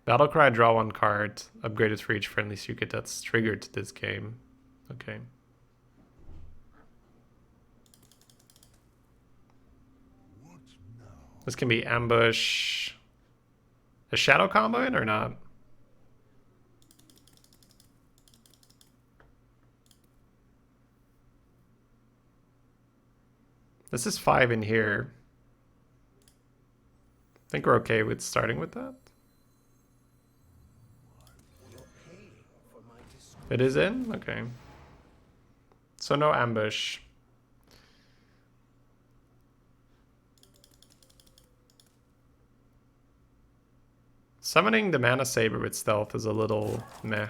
Battlecry, draw 1 card. Upgraded for each friendly secret that's triggered to this game. Okay. What now? This can be ambush. A shadow combo in or not? This is 5 in here. I think we're okay with starting with that. It is in? Okay. So no ambush. Summoning the Mana Saber with stealth is a little meh.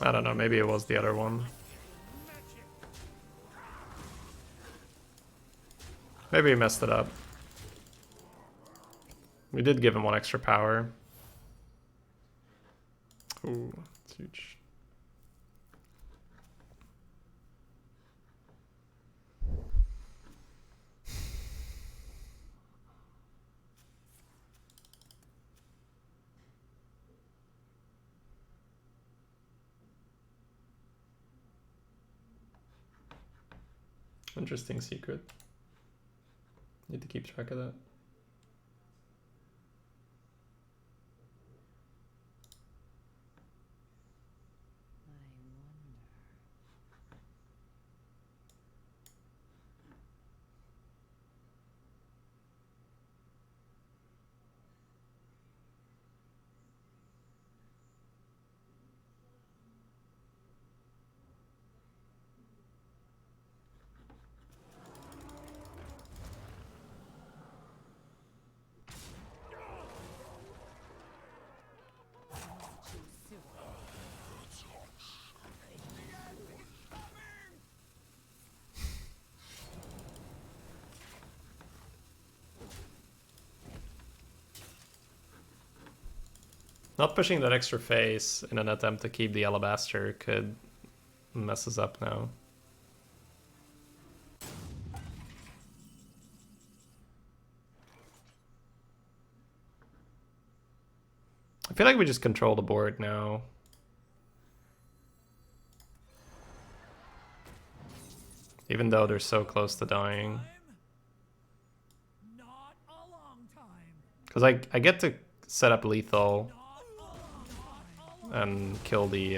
I don't know, maybe it was the other one. Maybe he messed it up. We did give him 1 extra power. Ooh, that's huge. Interesting secret. Need to keep track of that. Not pushing that extra face in an attempt to keep the Alabaster could mess us up now. I feel like we just control the board now. Even though they're so close to dying. Not a long time. Because I get to set up lethal and kill the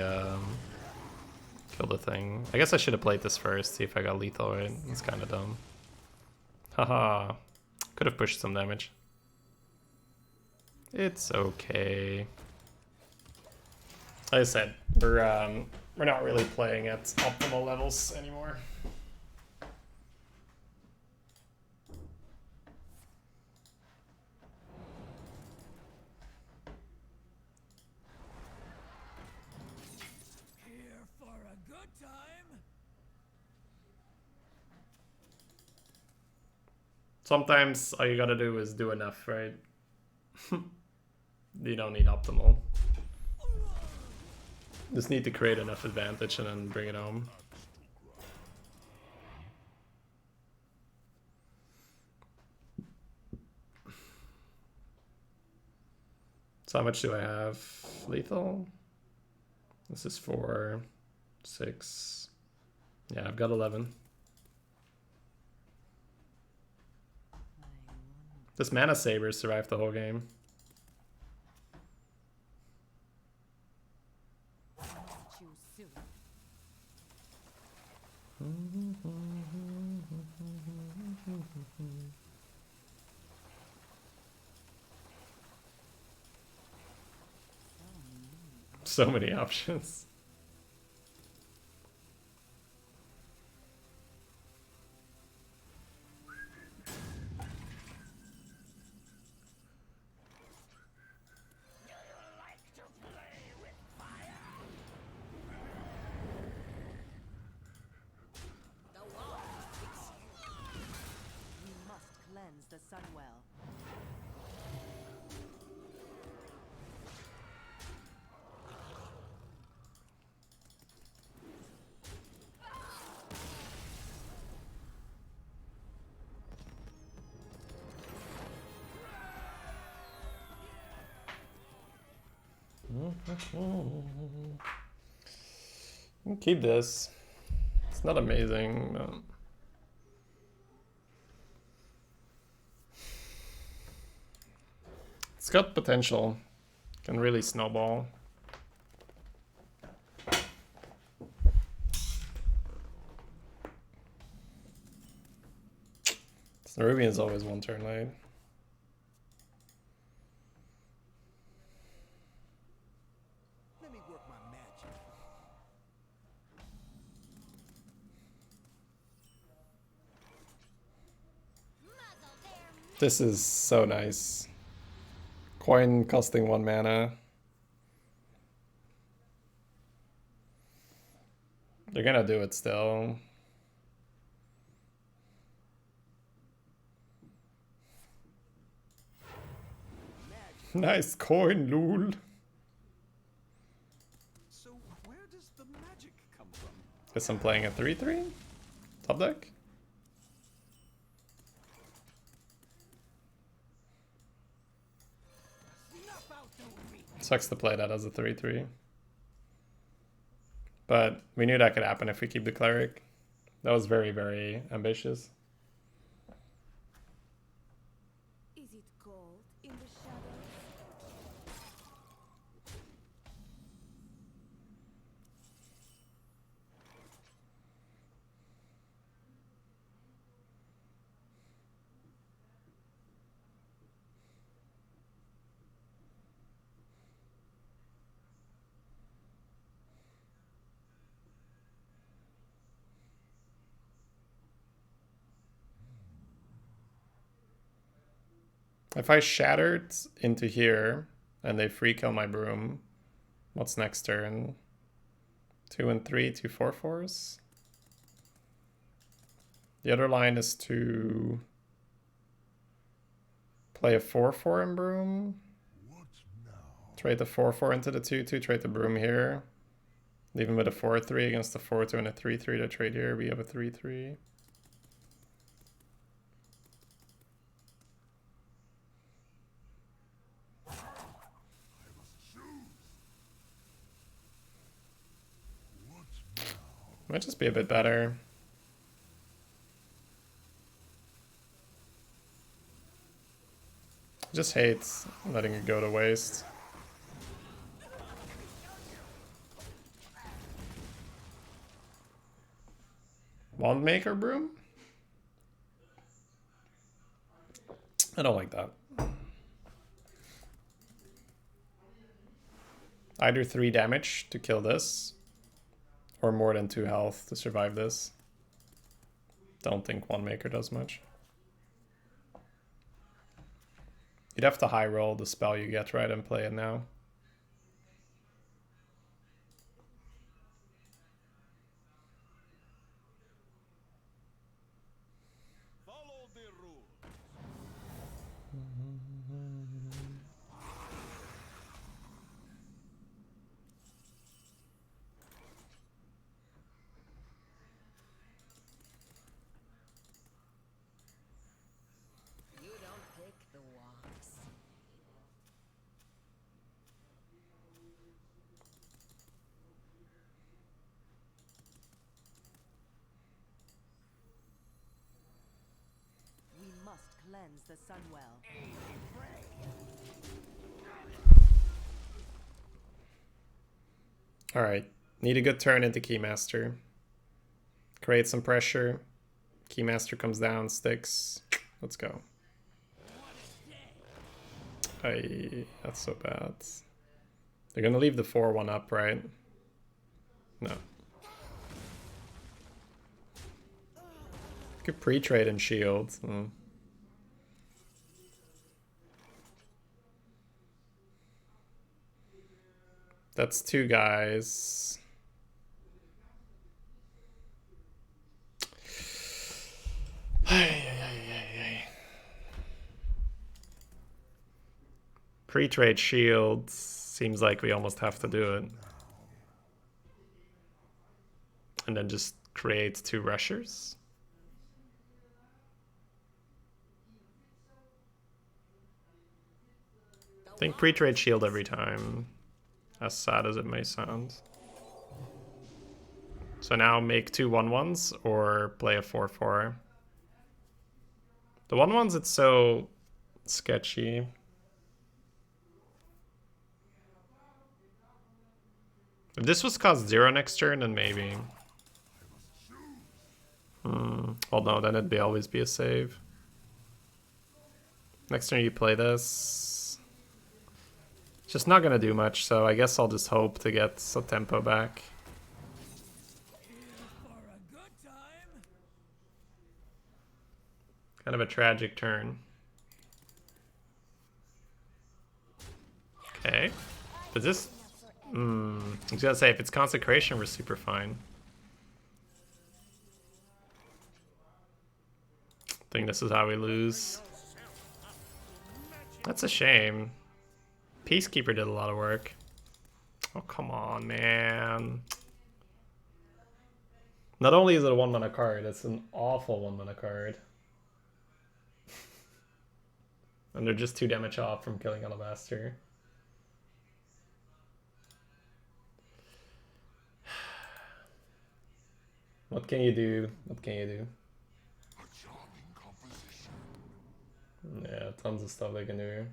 thing. I guess I should have played this first, see if I got lethal right. It's kind of dumb. Haha. Could have pushed some damage. It's okay. Like I said, we're not really playing at optimal levels anymore. Here for a good time. Sometimes all you gotta do is do enough, right? You don't need optimal. Just need to create enough advantage and then bring it home. So how much do I have? Lethal? This is 4, 6. Yeah, I've got 11. This Mana Saber survived the whole game. So many options. The Sunwell. Keep this. It's not amazing, but... It's got potential. Can really snowball. Ruby is always one turn late. Let me work my magic. This is so nice. Coin costing 1 mana. They're gonna do it still. Nice coin, lol. So where does the magic come from? Guess I'm playing a 3/3? Top deck? Snuff out the weak. Sucks to play that as a 3/3. But we knew that could happen if we keep the cleric. That was very, very ambitious. Is it cold in the shadows? If I shattered into here and they free kill my broom, what's next turn? 2 and 3, 2 4/4s. The other line is to play a 4/4 in broom. Trade the 4/4 into the 2/2, trade the broom here. Even with a 4/3 against the 4/2 and a 3/3 to trade here, we have a 3/3. Might just be a bit better. Just hates letting it go to waste. Wand Maker Broom? I don't like that. Either 3 damage to kill this, or more than 2 health to survive this. Don't think Wand Maker does much. You'd have to high roll the spell you get right and play it now. Follow the rules. You don't pick the wands. We must cleanse the Sunwell. Alright, need a good turn into Keymaster. Create some pressure. Keymaster comes down, sticks. Let's go. Ay, that's so bad. They're gonna leave the 4-1 up, right? No. Could pre-trade and shield. That's 2 guys. Pre-trade shields. Seems like we almost have to do it. And then just create 2 rushers. I think pre-trade shield every time. As sad as it may sound. So now make 2 1/1s or play a 4/4. The 1/1s, it's so sketchy. If this was cost 0 next turn, then maybe. Well, no, then it'd always be a save. Next turn you play this. It's just not gonna do much, so I guess I'll just hope to get some tempo back. For a good time. Kind of a tragic turn. Okay. Does this... I was gonna say, if it's Consecration, we're super fine. I think this is how we lose. That's a shame. Peacekeeper did a lot of work. Oh, come on, man. Not only is it a 1-mana card, it's an awful 1-mana card. And they're just 2 damage off from killing Alabaster. What can you do? What can you do? Yeah, tons of stuff they can do here.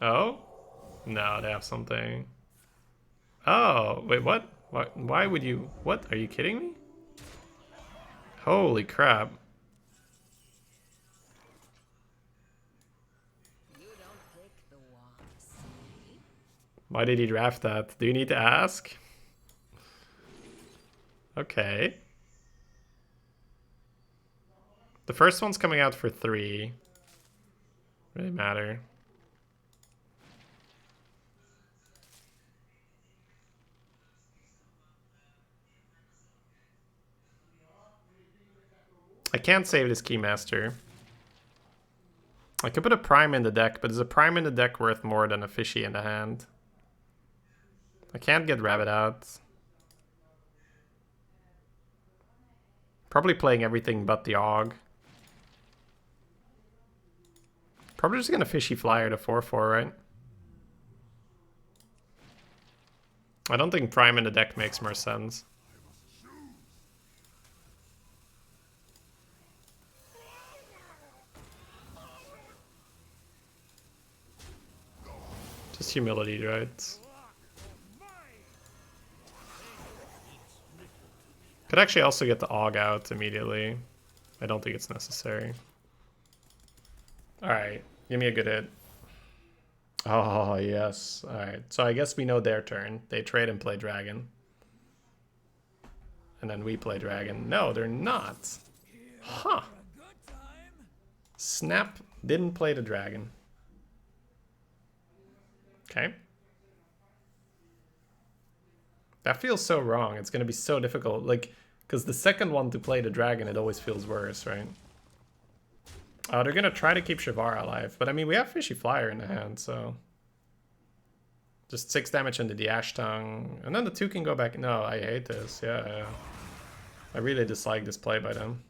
Oh? No, they have something. Oh, wait, what? Why would you... What? Are you kidding me? Holy crap. You don't pick the wasps. Why did he draft that? Do you need to ask? Okay. The first one's coming out for 3. Really matter. I can't save this Keymaster. I could put a Prime in the deck, but is a Prime in the deck worth more than a Fishy in the hand? I can't get Rabbit out. Probably playing everything but the Og. Probably just gonna Fishy Flyer to 4/4, right? I don't think Prime in the deck makes more sense. Just humility, right? Could actually also get the Og out immediately. I don't think it's necessary. Alright, give me a good hit. Oh, yes. Alright, so I guess we know their turn. They trade and play Dragon. And then we play Dragon. No, they're not. Huh. Snap didn't play the Dragon. Okay. That feels so wrong. It's going to be so difficult. Like, because the second one to play the Dragon, it always feels worse, right? Oh, they're going to try to keep Shivar alive. But I mean, we have Fishy Flyer in the hand, so... Just 6 damage into the Ash Tongue. And then the 2 can go back. No, I hate this. Yeah. I really dislike this play by them.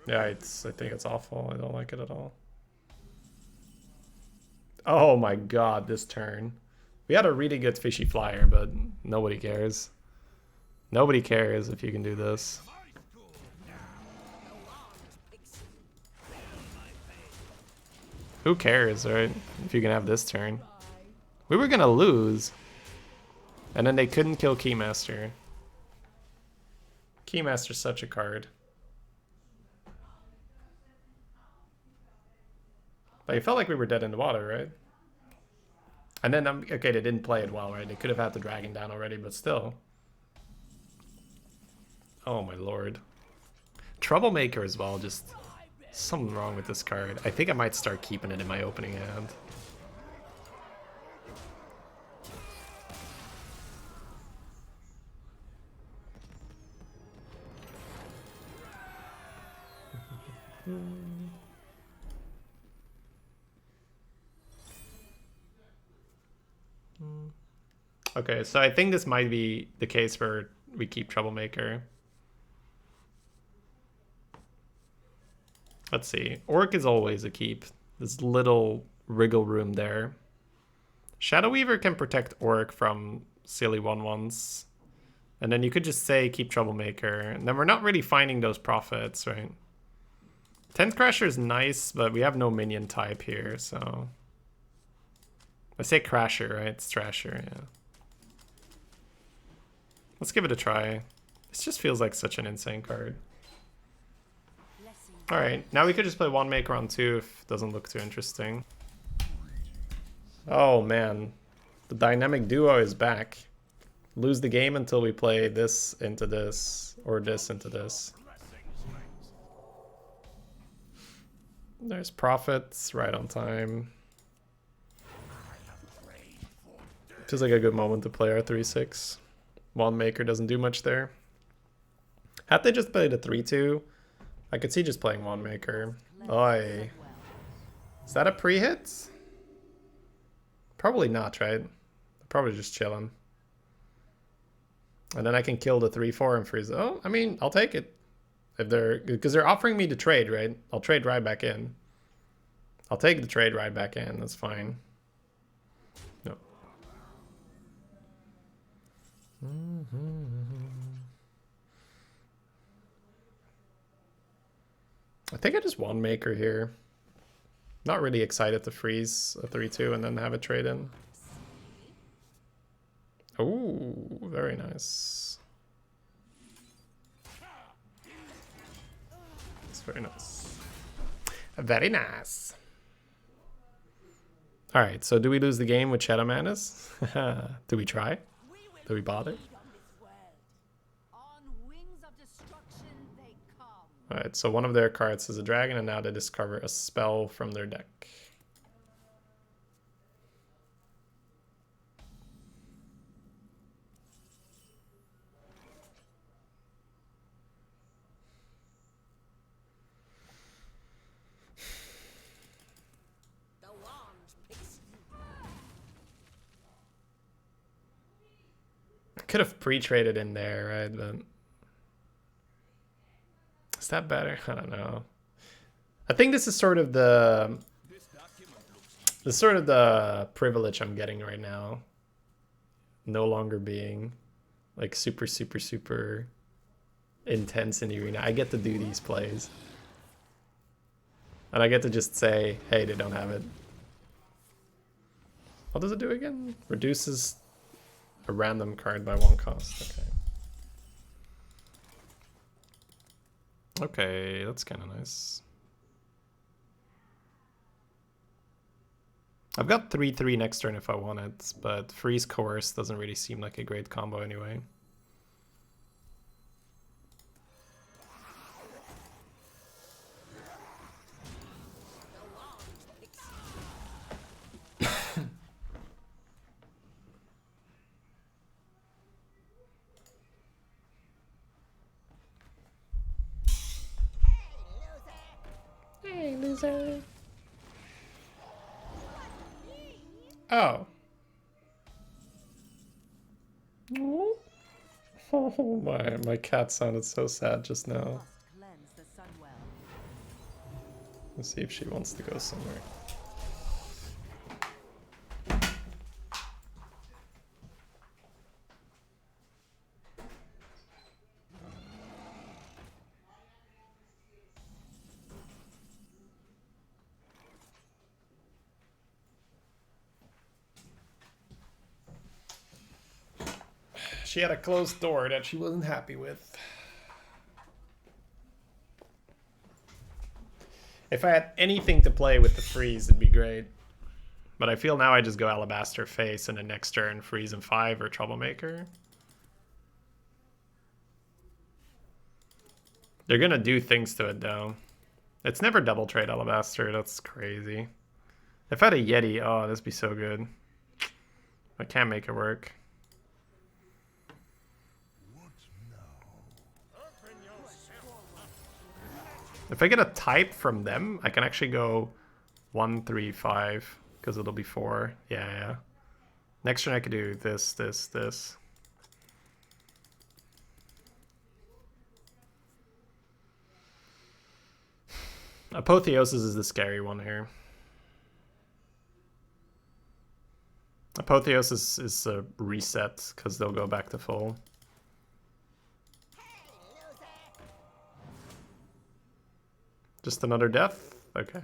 Yeah, I think it's awful. I don't like it at all. Oh my god, this turn. We had a really good Fishy Flyer, but nobody cares. Nobody cares if you can do this. Who cares, right? If you can have this turn. We were gonna lose. And then they couldn't kill Keymaster. Keymaster's such a card. But it felt like we were dead in the water, right? And then, okay, they didn't play it well, right? They could have had the Dragon down already, but still. Oh my lord. Troublemaker as well, just something wrong with this card. I think I might start keeping it in my opening hand. Okay, so I think this might be the case where we keep Troublemaker. Let's see. Orc is always a keep. This little wriggle room there. Shadow Weaver can protect Orc from silly 1/1s. And then you could just say keep Troublemaker. And then we're not really finding those profits, right? 10th Crasher is nice, but we have no minion type here, so... I say Crasher, right? It's Thrasher, yeah. Let's give it a try. This just feels like such an insane card. Alright, now we could just play Wand Maker on 2 if it doesn't look too interesting. Oh man, the dynamic duo is back. Lose the game until we play this into this, or this into this. There's profits right on time. Feels like a good moment to play our 3-6. Wand Maker doesn't do much there. Had they just played a 3-2, I could see just playing Wand Maker. Oi. Is that a pre-hit? Probably not, right? Probably just chilling. And then I can kill the 3-4 and freeze. Oh, I mean, I'll take it. If they're, because they're offering me to trade, right? I'll trade right back in. I'll take the trade right back in. That's fine. No. I think I just Wand Maker here. Not really excited to freeze a 3-2 and then have a trade in. Oh, very nice. It's very nice. Very nice. All right, so do we lose the game with Shadow Madness? Do we try? Do we bother? All right, so one of their cards is a dragon, and now they discover a spell from their deck. I could have pre-traded in there, right? But is that better? I don't know. I think this is sort of the privilege I'm getting right now. No longer being like super intense in the arena. I get to do these plays. And I get to just say, hey, they don't have it. What does it do again? Reduces a random card by 1 cost. Okay. Okay, that's kind of nice. I've got 3-3 next turn if I want it, but Freeze Coerce doesn't really seem like a great combo anyway. Hey, loser. Oh. Oh my cat sounded so sad just now. Let's see if she wants to go somewhere. She had a closed door that she wasn't happy with. If I had anything to play with the freeze, it'd be great. But I feel now I just go Alabaster Face and the next turn freeze in 5 or Troublemaker. They're gonna do things to it though. It's never double trade Alabaster, that's crazy. If I had a Yeti, oh, this would be so good. I can't make it work. If I get a type from them, I can actually go 1, 3, 5, because it'll be 4. Yeah. Next turn I could do this, this, this. Apotheosis is the scary one here. Apotheosis is a reset, because they'll go back to full. Just another death? Okay.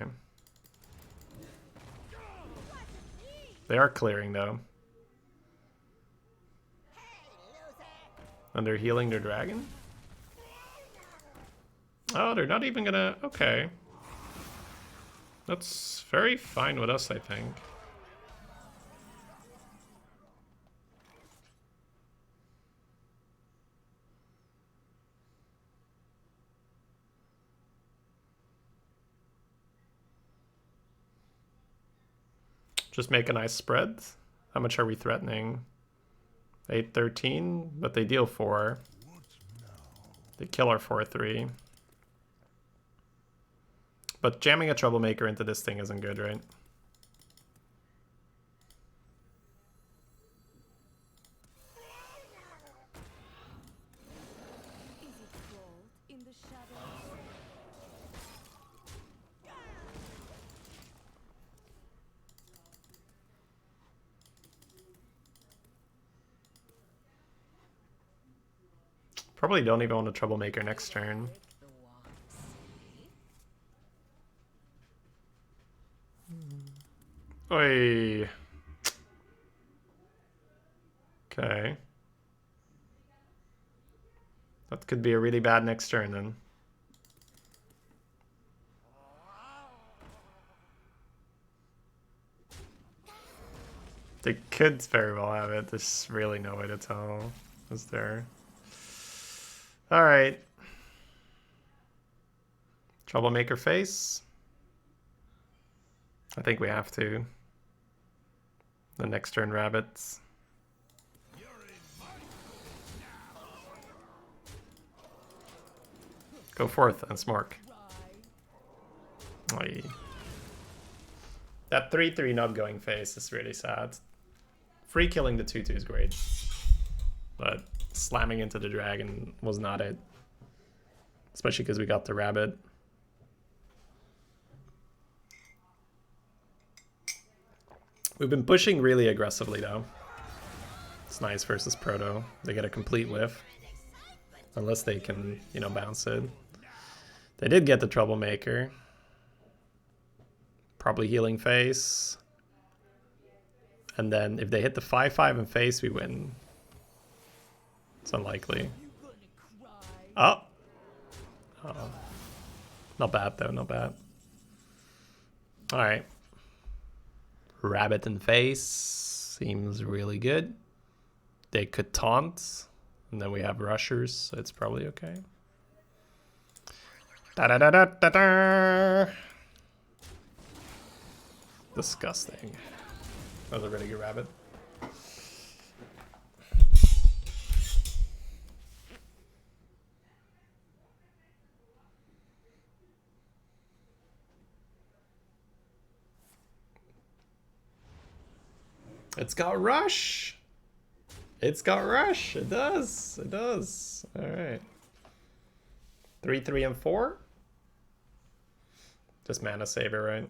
They are clearing though. And they're healing their dragon? Oh, they're not even gonna... Okay. That's very fine with us, I think. Just make a nice spread. How much are we threatening? 8-13, but they deal 4. They kill our 4-3. But jamming a troublemaker into this thing isn't good, right? Is it cold in the shadows? Probably don't even want a troublemaker next turn. The walks. Oi. Okay. That could be a really bad next turn then. They could very well have it. There's really no way to tell, is there? Alright. Troublemaker face. I think we have to. The next turn rabbits. Go forth and smork. Oy. That 3-3 not going face is really sad. Free killing the 2-2 is great. But slamming into the dragon was not it. Especially because we got the rabbit. We've been pushing really aggressively though. It's nice versus Proto. They get a complete whiff. Unless they can, you know, bounce it. They did get the troublemaker. Probably healing face. And then if they hit the 5-5 in face, we win. It's unlikely. Oh! Oh. Not bad though, not bad. Alright. Rabbit in face. Seems really good. They could taunt. And then we have rushers, so it's probably okay. Da-da-da-da-da-da! Disgusting. That was a really good rabbit. It's got rush! It's got rush! It does! It does! Alright. 3, 3, and 4? Just mana saver, right?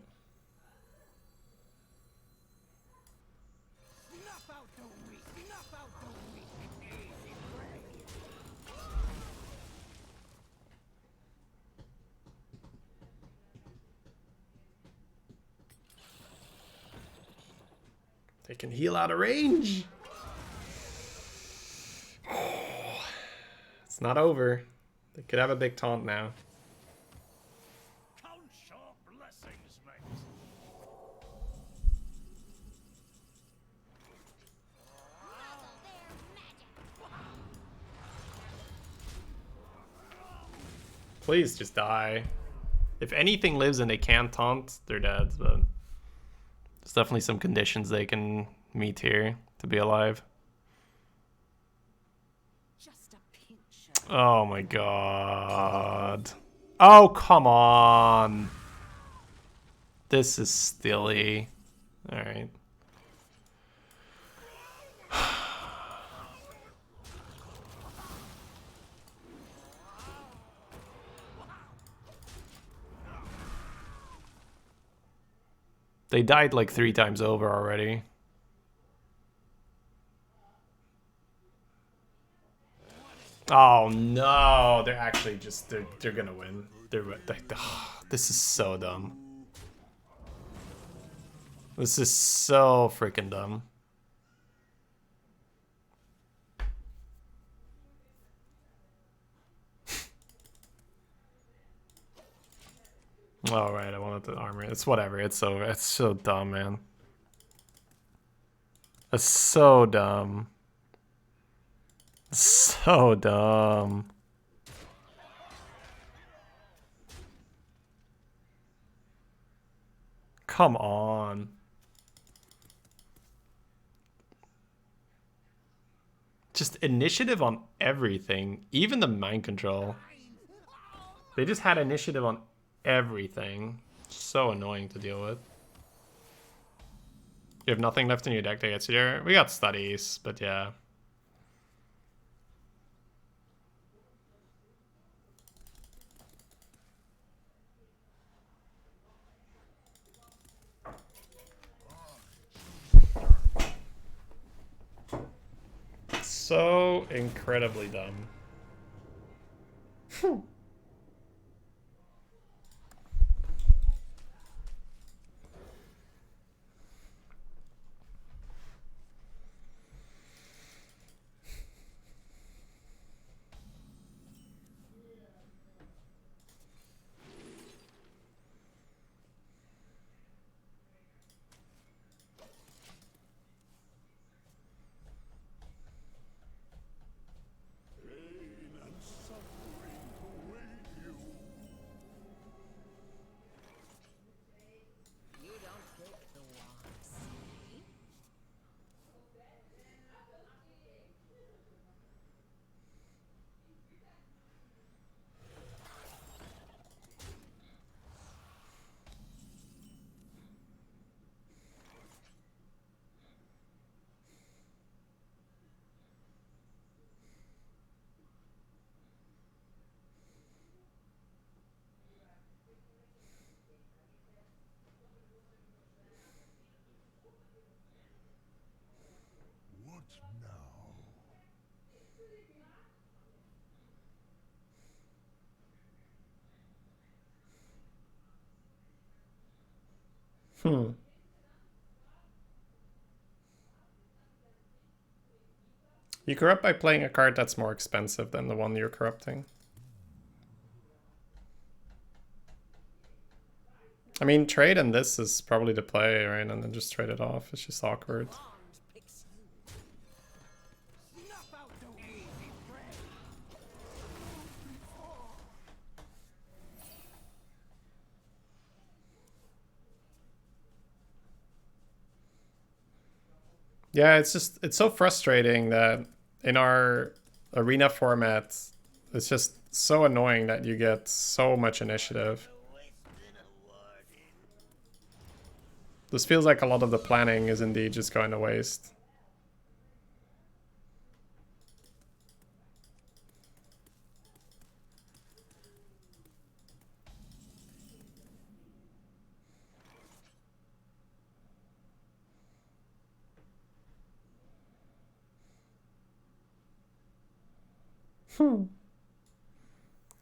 Snuff out the weak, snuff out the weak. Easy prey. They can heal out of range! It's not over. They could have a big taunt now. Count your blessings, mate. Please just die. If anything lives and they can't taunt, they're dead, but there's definitely some conditions they can meet here to be alive. Just a pinch of Oh my god. Oh, come on. This is silly. Alright. They died like 3 times over already. Oh no, they're actually just they're gonna win. This is so dumb. This is so freaking dumb. All right, I wanted the armor. It's whatever. It's over. It's so dumb, man. It's so dumb. So dumb. Come on. Just initiative on everything, even the mind control. They just had initiative on everything. So annoying to deal with. You have nothing left in your deck that gets you there. We got studies, but yeah. So incredibly dumb. You don't pick the wants. What now? You corrupt by playing a card that's more expensive than the one you're corrupting. I mean, trade and this is probably the play, right? And then just trade it off. It's just awkward. Arms picks you. Snuff out the easy prey. Yeah, it's so frustrating that in our arena format, it's just so annoying that you get so much initiative. This feels like a lot of the planning is indeed just going to waste.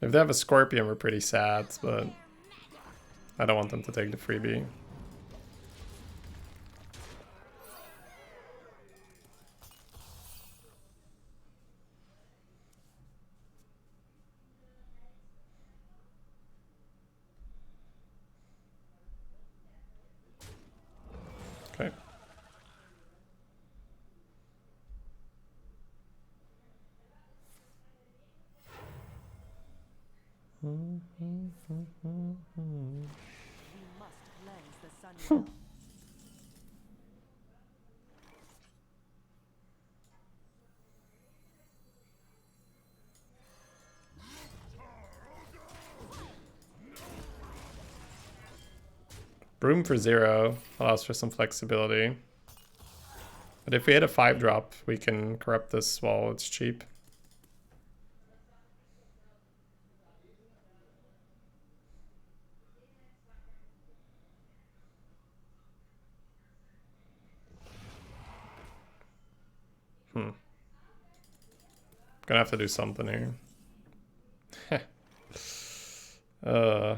If they have a Scorpion, we're pretty sad, but I don't want them to take the freebie. Okay. We must cleanse the sun well. Broom for 0 allows for some flexibility. But if we hit a 5-drop, we can corrupt this while it's cheap. Gonna have to do something here. uh...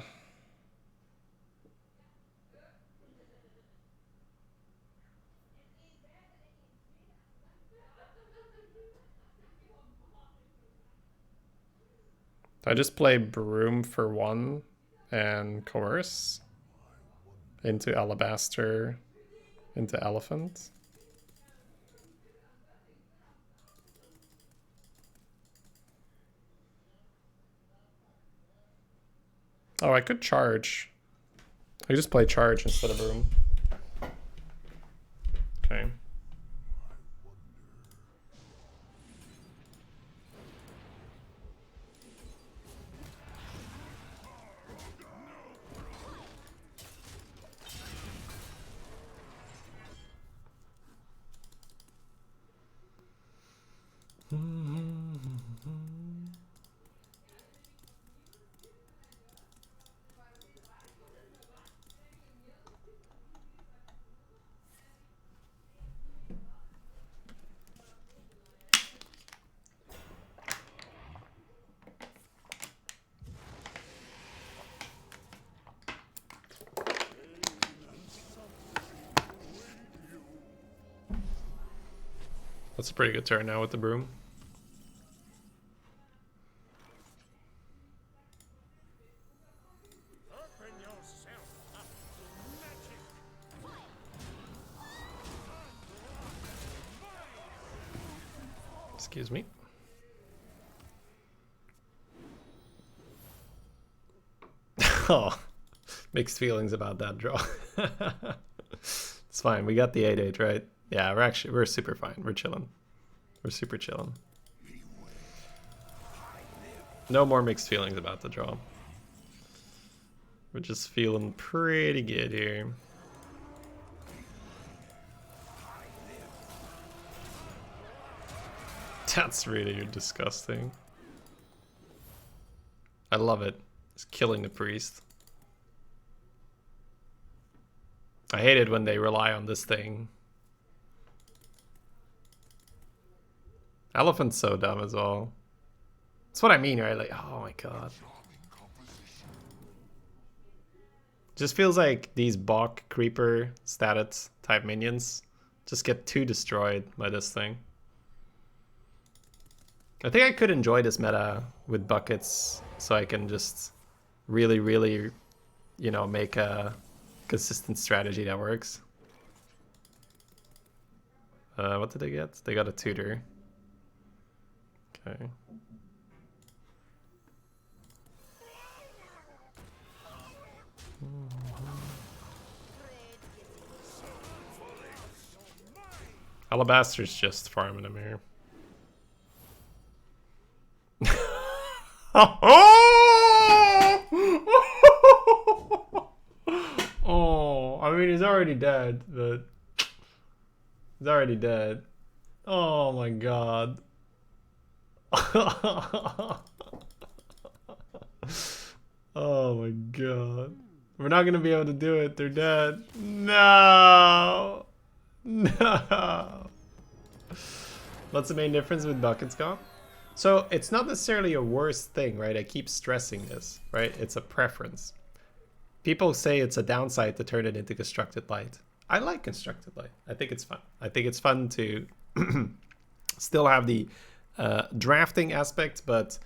I just play Broom for 1 and Coerce into Alabaster into Elephant. Oh, I could charge. I just play charge instead of Broom. Okay. That's a pretty good turn now with the Broom. Open yourself up to magic. Excuse me. Oh, mixed feelings about that draw. It's fine. We got the 8-8, right? Yeah, we're super fine. We're chilling. We're super chilling. No more mixed feelings about the draw. We're just feeling pretty good here. That's really disgusting. I love it. It's killing the priest. I hate it when they rely on this thing. Elephant's so dumb as well. That's what I mean, right? Like, oh my god. Just feels like these Bok Creeper status type minions just get too destroyed by this thing. I think I could enjoy this meta with buckets so I can just really, really, you know, make a consistent strategy that works. What did they get? They got a tutor. Okay. Alabaster's just farming him here. Oh, I mean, he's already dead, but he's already dead. Oh my god. Oh my god. We're not gonna be able to do it. They're dead. No. No. What's the main difference with buckets gone? So it's not necessarily a worse thing, right? I keep stressing this, right? It's a preference. People say it's a downside to turn it into constructed light. I like constructed light. I think it's fun. I think it's fun to still have the drafting aspect, but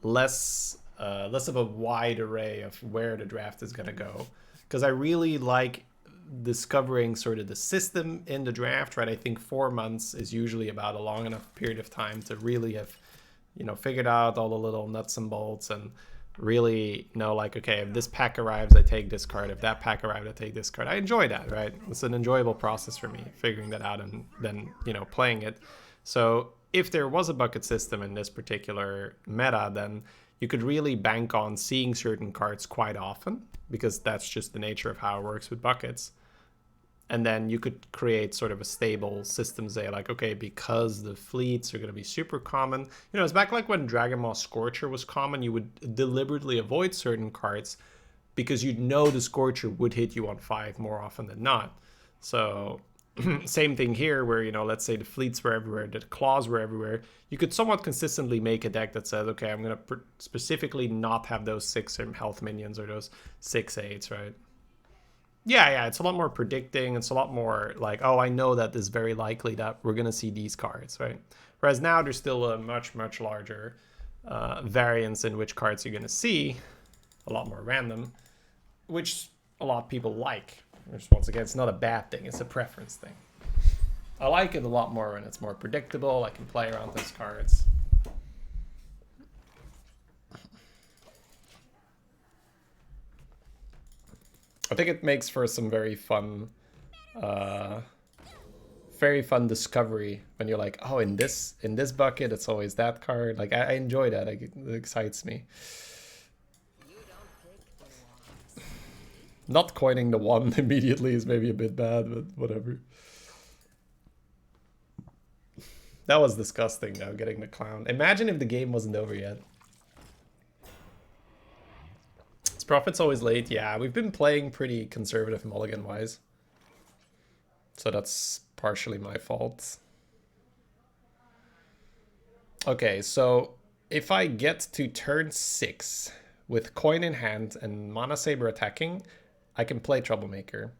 less of a wide array of where the draft is going to go. Because I really like discovering sort of the system in the draft, right? I think 4 months is usually about a long enough period of time to really have, you know, figured out all the little nuts and bolts and really know, like, okay, if this pack arrives, I take this card. If that pack arrives, I take this card. I enjoy that, right? It's an enjoyable process for me, figuring that out and then, you know, playing it. So if there was a bucket system in this particular meta, then you could really bank on seeing certain cards quite often, because that's just the nature of how it works with buckets. And then you could create sort of a stable system, say, like, okay, because the fleets are going to be super common. You know, it's back like when Dragon Maw Scorcher was common, you would deliberately avoid certain cards because you'd know the Scorcher would hit you on 5 more often than not. So Same thing here where, you know, let's say the fleets were everywhere, the claws were everywhere. You could somewhat consistently make a deck that says, okay, I'm going to specifically not have those 6 health minions or those 6/8s, right? Yeah, it's a lot more predicting. It's a lot more like, oh, I know that it's very likely that we're going to see these cards, right? Whereas now there's still a much, much larger variance in which cards you're going to see. A lot more random, which a lot of people like. Which, once again, it's not a bad thing. It's a preference thing. I like it a lot more when it's more predictable. I can play around those cards. I think it makes for some very fun discovery when you're like, oh, in this bucket, it's always that card. Like, I enjoy that. It excites me. Not coining the 1 immediately is maybe a bit bad, but whatever. That was disgusting, though, getting the clown. Imagine if the game wasn't over yet. Is Prophet's always late? Yeah, we've been playing pretty conservative mulligan-wise. So that's partially my fault. Okay, so if I get to turn 6 with coin in hand and Mana Saber attacking, I can play Troublemaker.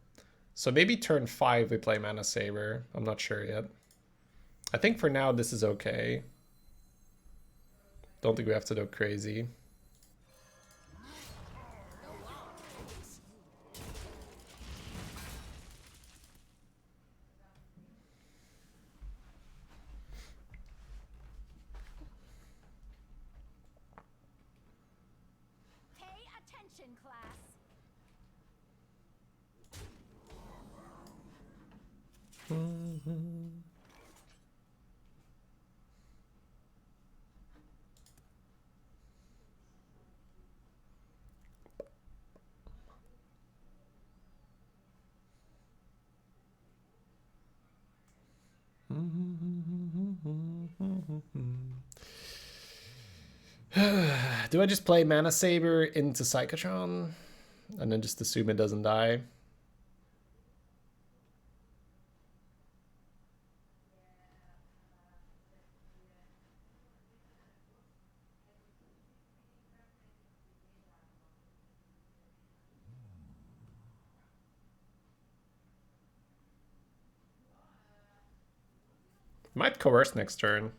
So maybe turn 5 we play Mana Saber. I'm not sure yet. I think for now this is okay. Don't think we have to go crazy. Pay attention, class. Do I just play Mana Saber into Psychotron and then just assume it doesn't die? 'Might coerce next turn.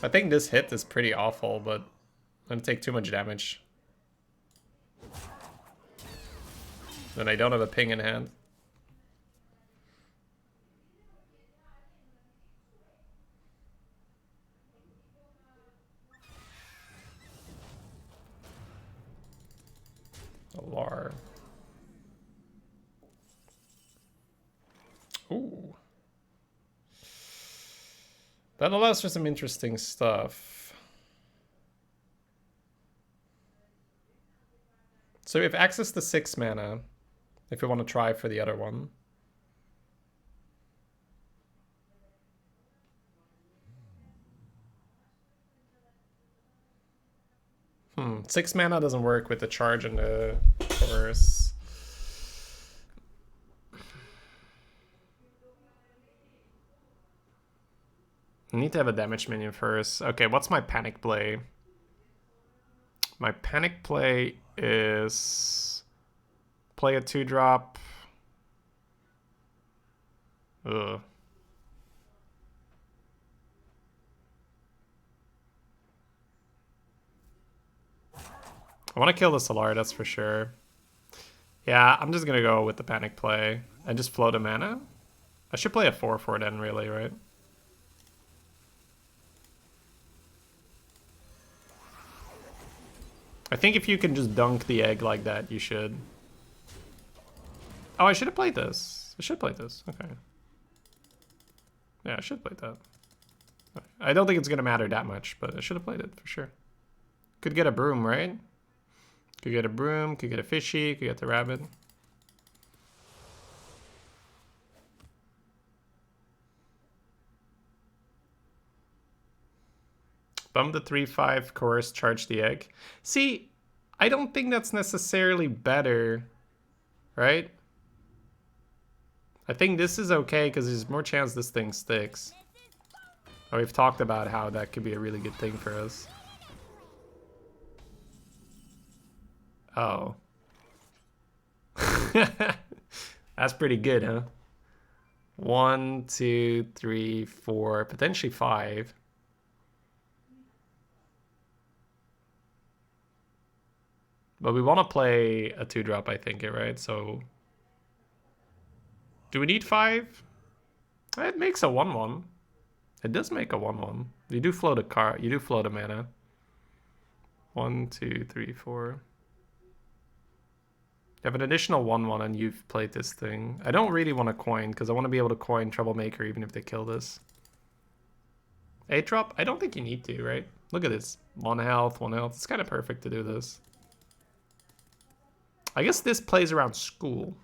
I think this hit is pretty awful, but I'm gonna take too much damage. Then I don't have a ping in hand. Alar. Ooh. That allows for some interesting stuff. So we have access to 6 mana, if we want to try for the other one. 6 mana doesn't work with the charge and the course. I need to have a damage minion first. Okay, what's my panic play? My panic play is play a 2-drop. Ugh. I want to kill the Solar, that's for sure. Yeah, I'm just gonna go with the panic play and just float a mana. I should play a 4/4 then, really, right? I think if you can just dunk the egg like that, you should. Oh, I should have played this. I should play this. Okay. Yeah, I should play that. I don't think it's going to matter that much, but I should have played it for sure. Could get a broom, right? Could get a broom, could get a fishy, could get the rabbit. Bump the 3/5, coerce, charge the egg. See, I don't think that's necessarily better, right? I think this is okay because there's more chance this thing sticks. Oh, we've talked about how that could be a really good thing for us. Oh. That's pretty good, huh? 1, 2, 3, 4, potentially 5. But we want to play a 2-drop, I think, right? So do we need 5? It makes a 1/1. It does make a 1/1. You do float a card. You do float a mana. 1, 2, 3, 4. You have an additional 1/1 and you've played this thing. I don't really want to coin because I want to be able to coin Troublemaker even if they kill this. 8-drop? I don't think you need to, right? Look at this. 1 health, 1 health. It's kind of perfect to do this. I guess this plays around school.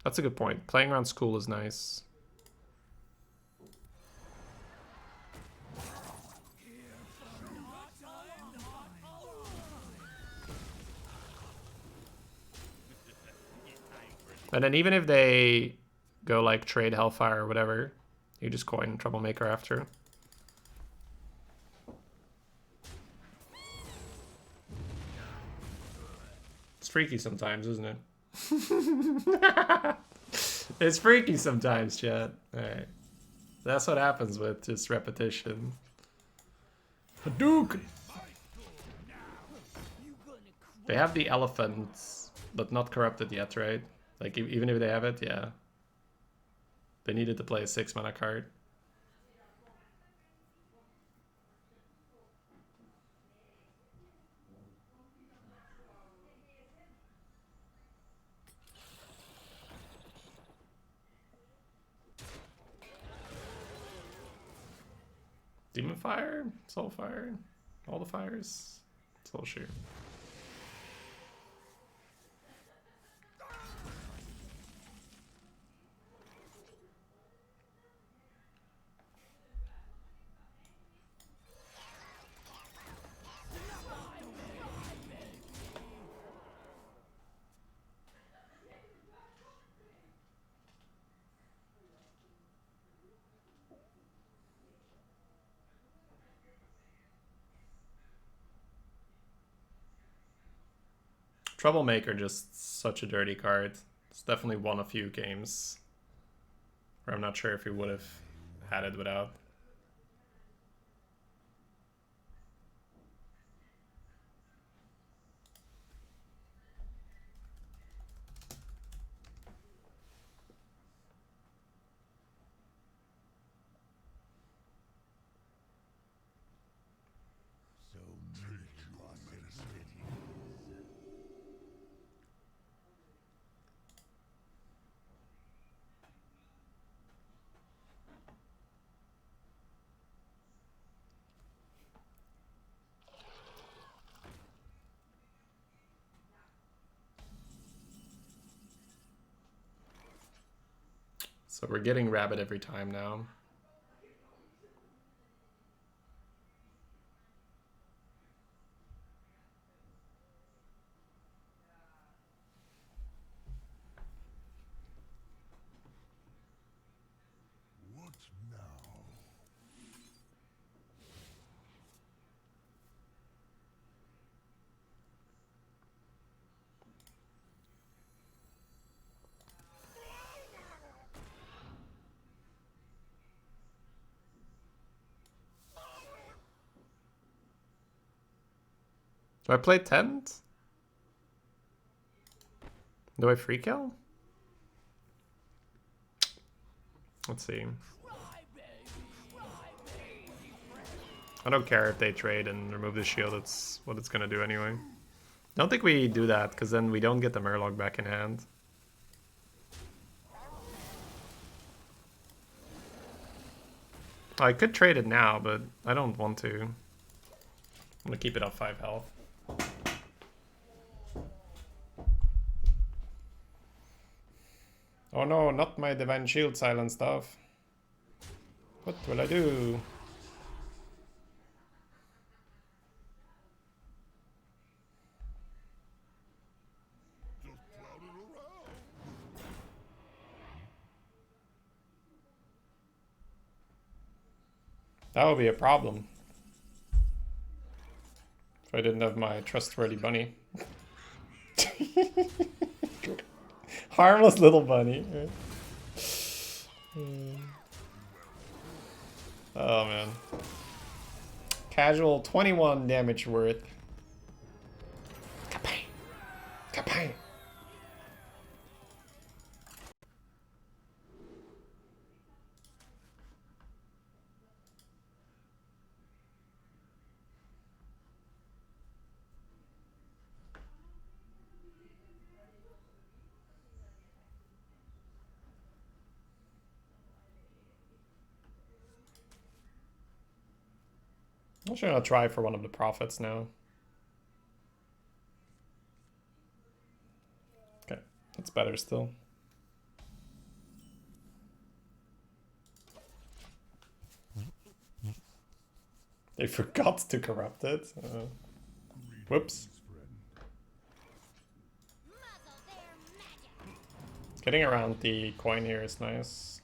That's a good point. Playing around school is nice. And then even if they go like trade Hellfire or whatever, you just coin Troublemaker after. It's freaky sometimes, isn't it? It's freaky sometimes, chat. Alright. That's what happens with just repetition. Hadouken! They have the elephants, but not corrupted yet, right? Like, even if they have it, yeah. They needed to play a 6-mana card. Demon Fire? Soul Fire? All the fires? Soul Shear. Troublemaker, just such a dirty card. It's definitely won a few games where I'm not sure if he would have had it without. So much So we're getting Rabbit every time now. What now? Do I play Tent? Do I free kill? Let's see. I don't care if they trade and remove the shield, it's what it's gonna do anyway. Don't think we do that, because then we don't get the Murloc back in hand. I could trade it now, but I don't want to. I'm gonna keep it up 5 health. Oh no, not my Divine Shield silent stuff. What will I do? Just clouded around. That would be a problem. If I didn't have my trustworthy bunny. Harmless little bunny. Oh man. Casual 21 damage worth. Kapang. Kapang. I'm actually gonna try for one of the prophets now. Okay, that's better still. They forgot to corrupt it. Whoops. Muzzle their magic. Getting around the coin here is nice.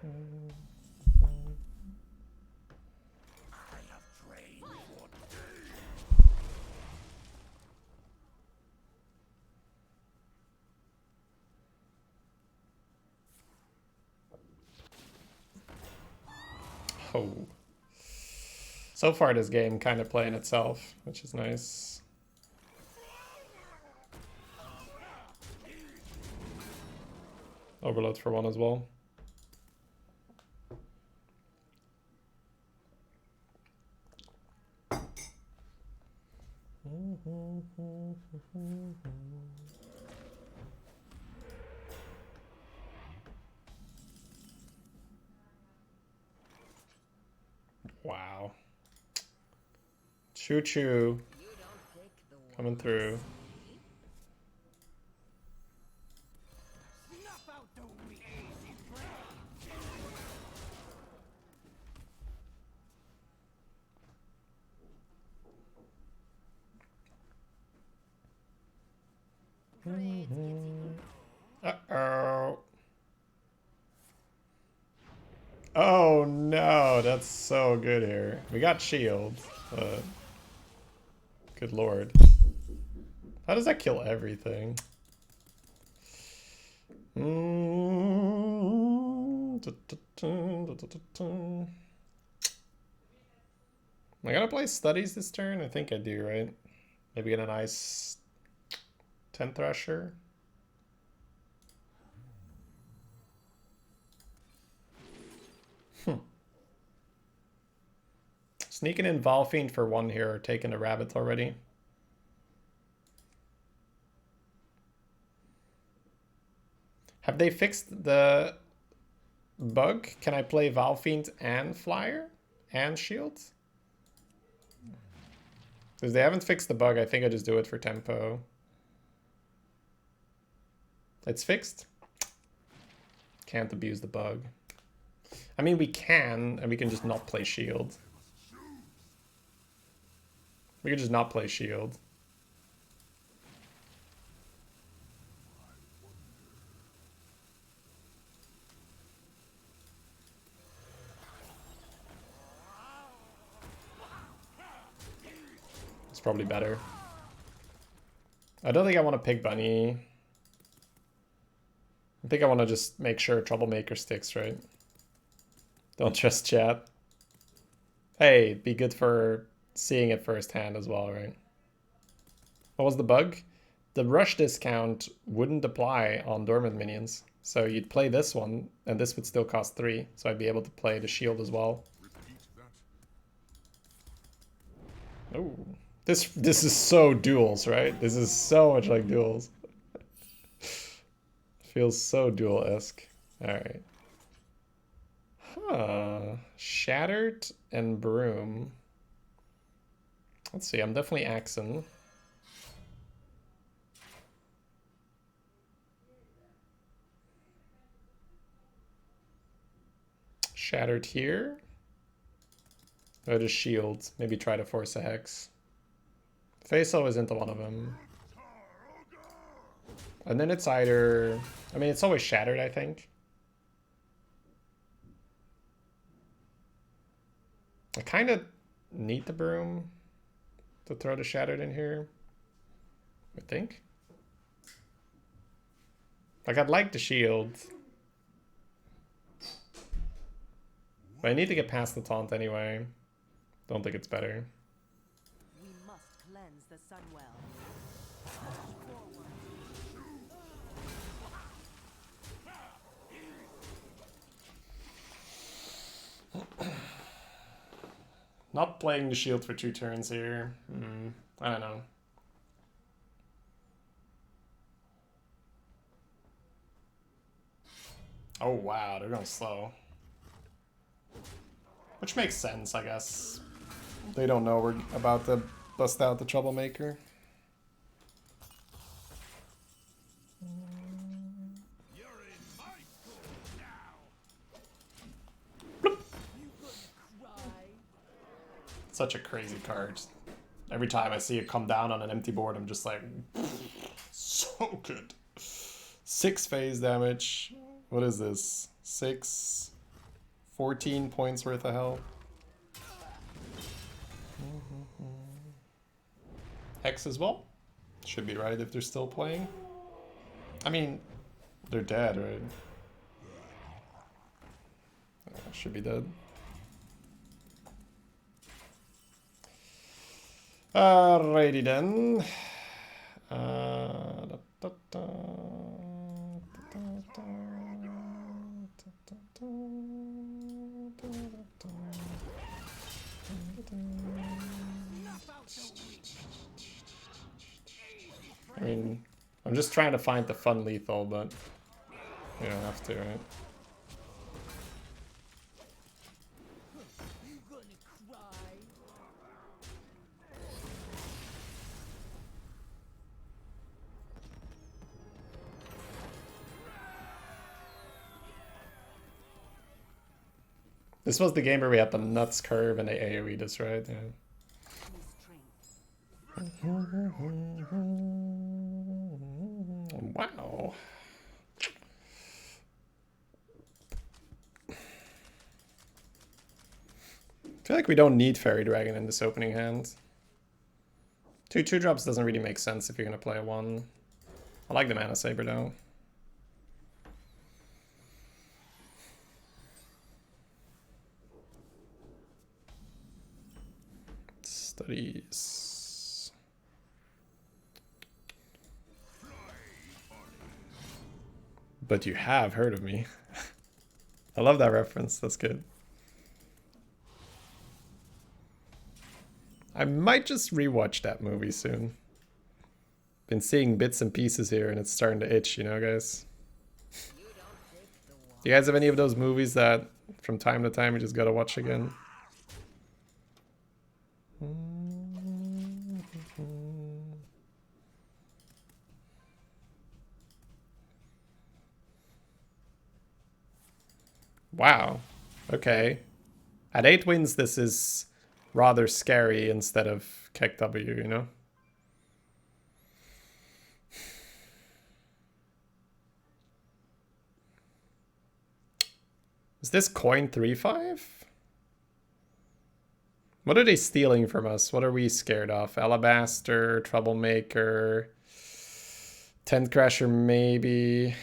I have trained for days. Oh. So far this game kind of playing itself, which is nice. Overload for one as well. Wow. Choo choo. You don't pick the Coming through. Snuff out the weak. Easy prey. Uh-oh. Oh no, that's so good here. We got shield, but good lord. How does that kill everything? Am I gonna play studies this turn? I think I do, right? Maybe get a nice 10 Thresher. Sneaking in Volfiend for one here, taking a rabbit already. Have they fixed the bug? Can I play Volfiend and Flyer and Shield? Because they haven't fixed the bug, I think I just do it for tempo. It's fixed. Can't abuse the bug. I mean, we can, and we can just not play Shield. We could just not play Shield. It's probably better. I don't think I want to pick Bunny. I think I want to just make sure Troublemaker sticks, right? Don't trust chat. Hey, be good for seeing it firsthand as well, right? What was the bug? The rush discount wouldn't apply on dormant minions. So you'd play this one, and this would still cost 3. So I'd be able to play the shield as well. Oh, this is so duels, right? This is so much like duels. Feels so duel-esque. Alright. Huh. Shattered and Broom. Let's see, I'm definitely axing. Shattered here. Or just shield. Maybe try to force a hex. Face always into one of them. And then it's either... I mean, it's always Shattered, I think. I kind of need the Broom to throw the Shattered in here, I think. Like, I'd like the Shield. But I need to get past the Taunt anyway. Don't think it's better. We must cleanse the Sunwell. Not playing the Shield for 2 turns here. I don't know. Oh wow, they're going slow. Which makes sense, I guess. They don't know we're about to bust out the Troublemaker. You're in my court now. Bloop. Such a crazy card. Every time I see it come down on an empty board, I'm just like, so good. 6 phase damage. What is this? 6, 14 points worth of health. Hex as well. Should be right if they're still playing. I mean, they're dead, right? Should be dead. Alrighty then. I mean, I'm just trying to find the fun lethal, but you don't have to, right? You gonna cry? This was the game where we had the nuts curve and they AoE'd us, right? Yeah. Wow. I feel like we don't need Fairy Dragon in this opening hand. 2 2-drops doesn't really make sense if you're gonna play a 1. I like the Mana Saber though. Studies. But you have heard of me. I love that reference. That's good. I might just rewatch that movie soon. Been seeing bits and pieces here and it's starting to itch, you know, guys? Do you guys have any of those movies that from time to time you just gotta watch again? Wow. Okay. At 8 wins, this is rather scary instead of KEKW, you know? Is this coin 3-5? What are they stealing from us? What are we scared of? Alabaster, Troublemaker, Tent Crasher maybe.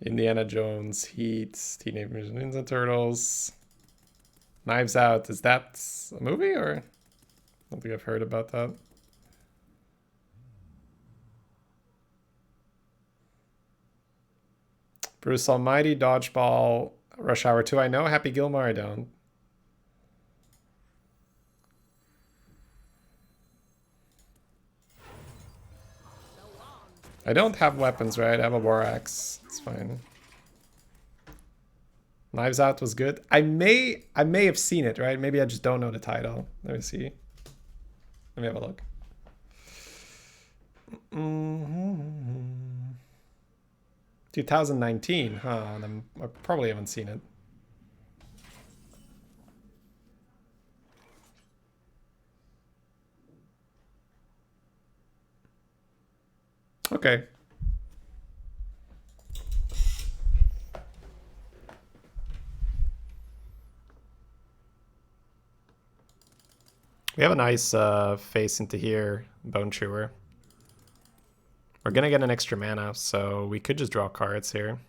Indiana Jones, Heat, Teenage Mutant Ninja Turtles, Knives Out. Is that a movie or? I don't think I've heard about that. Bruce Almighty, Dodgeball, Rush Hour 2. I know. Happy Gilmore, I don't. I don't have weapons, right? I have a war axe. It's fine. Knives Out was good. I may have seen it, right? Maybe I just don't know the title. Let me see. Let me have a look. 2019, huh? I probably haven't seen it. Okay. We have a nice face into here, Bone Chewer. We're gonna get an extra mana, so we could just draw cards here.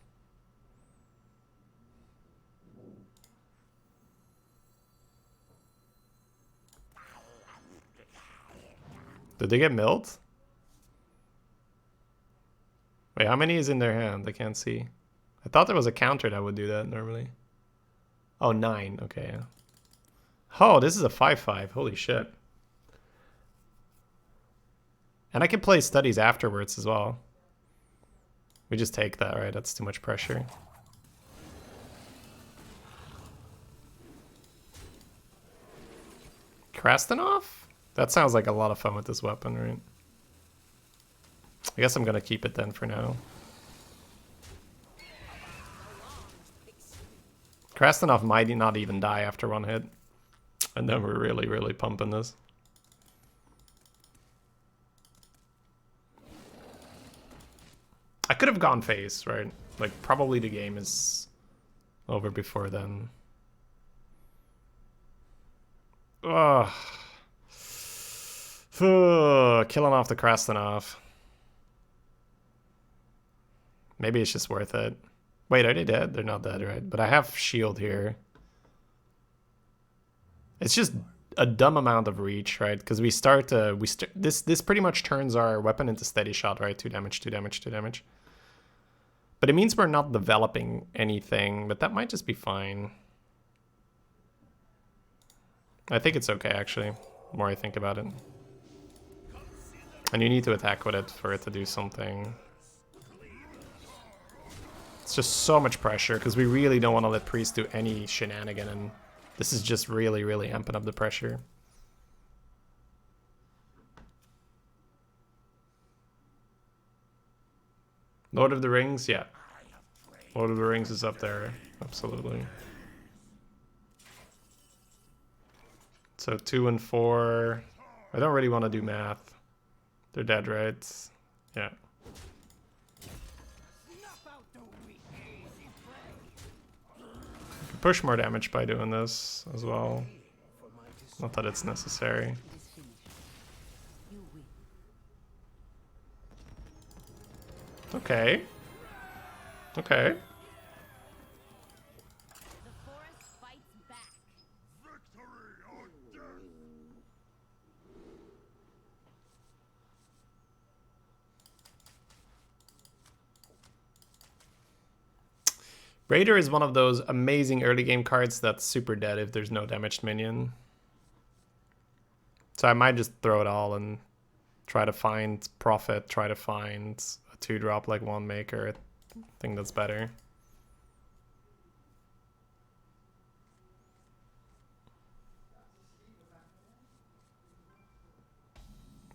Did they get milled? Wait, how many is in their hand? I can't see. I thought there was a counter that would do that normally. Oh, 9. Okay. Yeah. Oh, this is a 5/5. Holy shit. And I can play studies afterwards as well. We just take that, right? That's too much pressure. Krastenov? That sounds like a lot of fun with this weapon, right? I guess I'm gonna keep it then for now. Krastenov might not even die after one hit. And then we're really, really pumping this. I could have gone face, right? Like, probably the game is over before then. Ugh. Killing off the Krastenov. Maybe it's just worth it. Wait, are they dead? They're not dead, right? But I have shield here. It's just a dumb amount of reach, right? Because this pretty much turns our weapon into steady shot, right? 2 damage, 2 damage, 2 damage. But it means we're not developing anything, but that might just be fine. I think it's okay, actually, the more I think about it. And you need to attack with it for it to do something. It's just so much pressure, because we really don't want to let Priest do any shenanigan, and this is just really, really amping up the pressure. Lord of the Rings, yeah. Lord of the Rings is up there, absolutely. So 2 and 4. I don't really want to do math. They're dead, right? Yeah. Push more damage by doing this as well. Not that it's necessary. Okay. Okay. The forest fights back. Raider is one of those amazing early game cards that's super dead if there's no damaged minion. So I might just throw it all and try to find profit, try to find a 2-drop like one maker. I think that's better.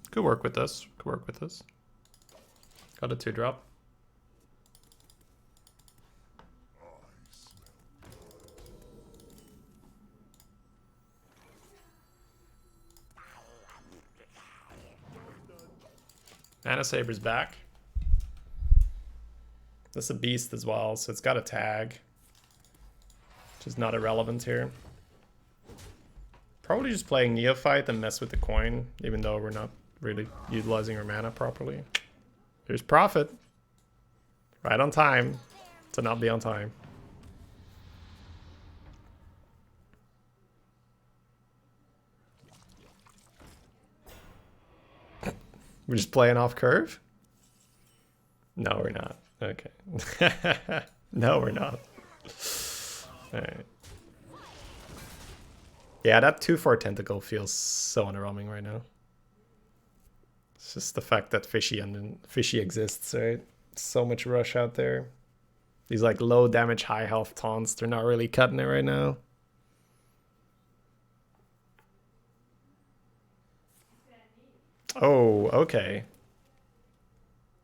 Could work with this. Could work with this. Got a 2-drop. Mana Saber's back. That's a beast as well, so it's got a tag. Which is not irrelevant here. Probably just playing Neophyte and mess with the coin, even though we're not really utilizing our mana properly. Here's profit. Right on time to not be on time. We're just playing off curve? No, we're not. Okay. No, we're not. Alright. Yeah, that 2/4 tentacle feels so underwhelming right now. It's just the fact that fishy exists, right? So much rush out there. These like low damage, high health taunts, they're not really cutting it right now. Oh, okay.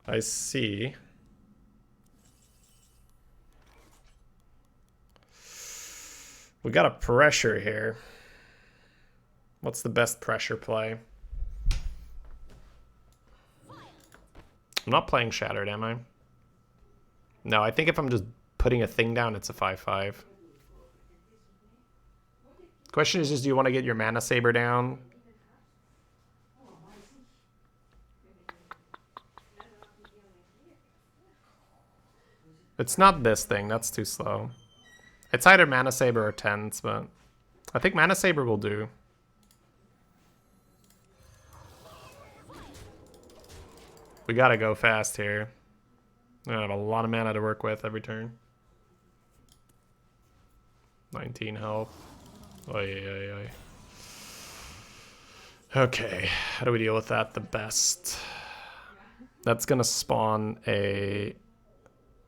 I see. We got a pressure here. What's the best pressure play? I'm not playing Shattered, am I? No, I think if I'm just putting a thing down, it's a 5/5. Question is just, do you want to get your Mana Saber down? It's not this thing, that's too slow. It's either Mana Saber or Tents, but I think Mana Saber will do. We gotta go fast here. I have a lot of mana to work with every turn. 19 health. Oy, oy, oy. Okay, how do we deal with that the best? That's gonna spawn a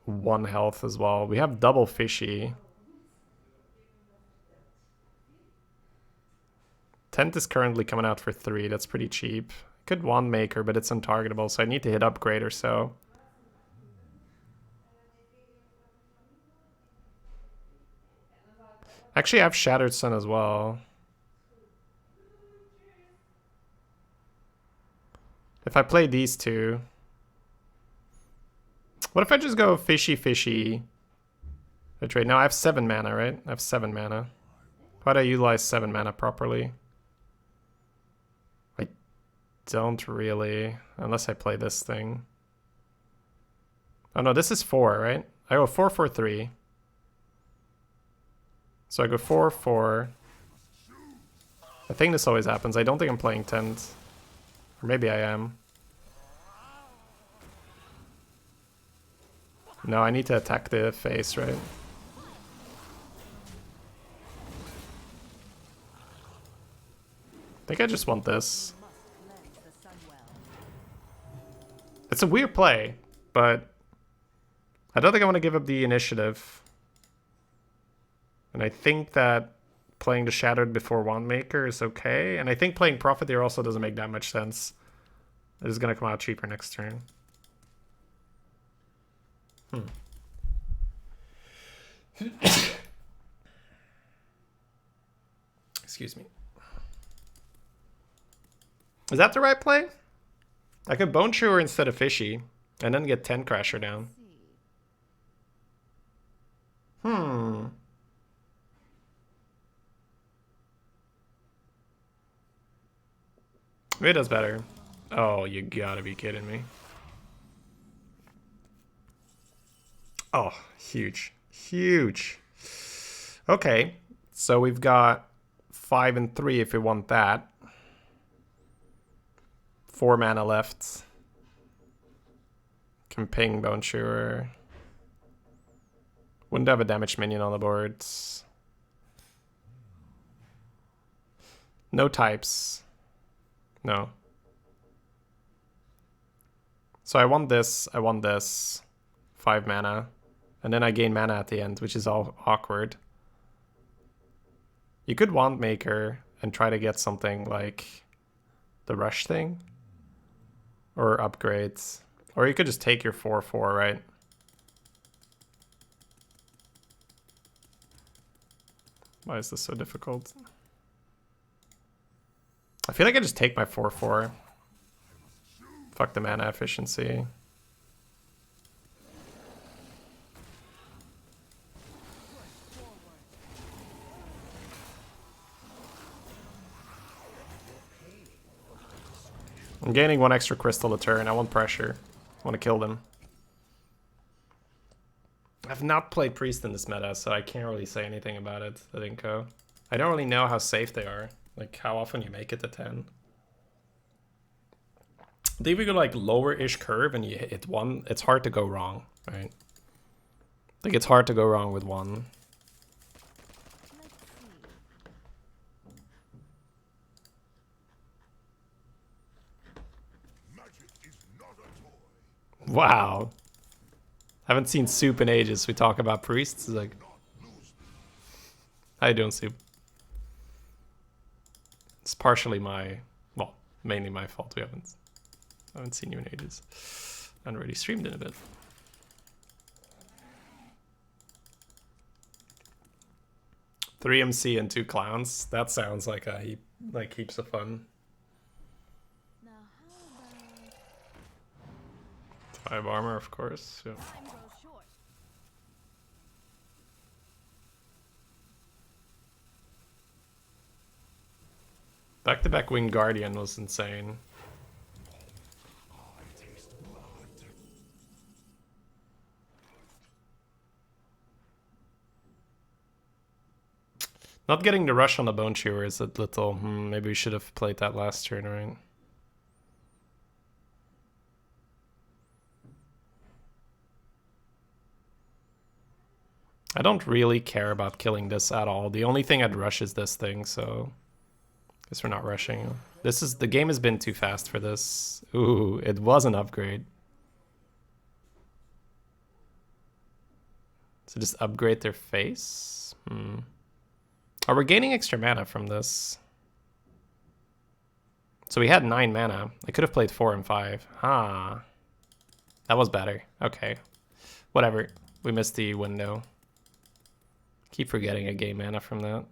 1 health as well. We have double fishy. Tent is currently coming out for 3. That's pretty cheap. Could wand maker, but it's untargetable, so I need to hit upgrade or so. Actually, I have Shattered Sun as well. If I play these two... What if I just go fishy, fishy? I trade. Now I have 7 mana, right? I have 7 mana. How do I utilize 7 mana properly? I don't really, unless I play this thing. Oh no, this is 4, right? I go 4, 4, 3. So I go 4, 4. I think this always happens. I don't think I'm playing Tent. Or maybe I am. No, I need to attack the face, right? I think I just want this. It's a weird play, but I don't think I want to give up the initiative. And I think that playing the Shattered before Wandmaker is okay. And I think playing Profiteer also doesn't make that much sense. It is going to come out cheaper next turn. Excuse me. Is that the right play? I could Bone Chewer instead of Fishy, and then get 10 Crasher down. Maybe it does better. Oh, you gotta be kidding me. Oh, huge. Huge. Okay, so we've got 5 and 3 if we want that. 4 mana left. Can ping Bone Chewer. Wouldn't have a damage minion on the board. No types. No. So I want this, 5 mana. And then I gain mana at the end, which is all awkward. You could Wand Maker and try to get something like the Rush thing. Or upgrades. Or you could just take your 4/4, right? Why is this so difficult? I feel like I just take my 4/4. Fuck the mana efficiency. I'm gaining 1 extra crystal a turn. I want pressure. I want to kill them. I've not played Priest in this meta, so I can't really say anything about it, I think. I don't really know how safe they are. Like, how often you make it to 10. I think if you go like lower-ish curve and you hit 1, it's hard to go wrong, right? I think it's hard to go wrong with 1. Wow. Haven't seen Soup in ages. We talk about priests. It's like, how you doing, Soup? It's partially my, well, mainly my fault. I haven't seen you in ages. I haven't really streamed in a bit. Three MC and 2 clowns. That sounds like a heaps of fun. 5 armor, of course. Yeah. Time grows short. Back-to-back Winged Guardian was insane. Not getting the rush on the Bone Chewer is a little... maybe we should have played that last turn, right? I don't really care about killing this at all. The only thing I'd rush is this thing, so... guess we're not rushing. The game has been too fast for this. Ooh, it was an upgrade. So just upgrade their face? Oh, we're gaining extra mana from this. So we had 9 mana. I could have played 4 and 5. Ah. That was better. Okay. Whatever. We missed the window. Keep forgetting I gain mana from that.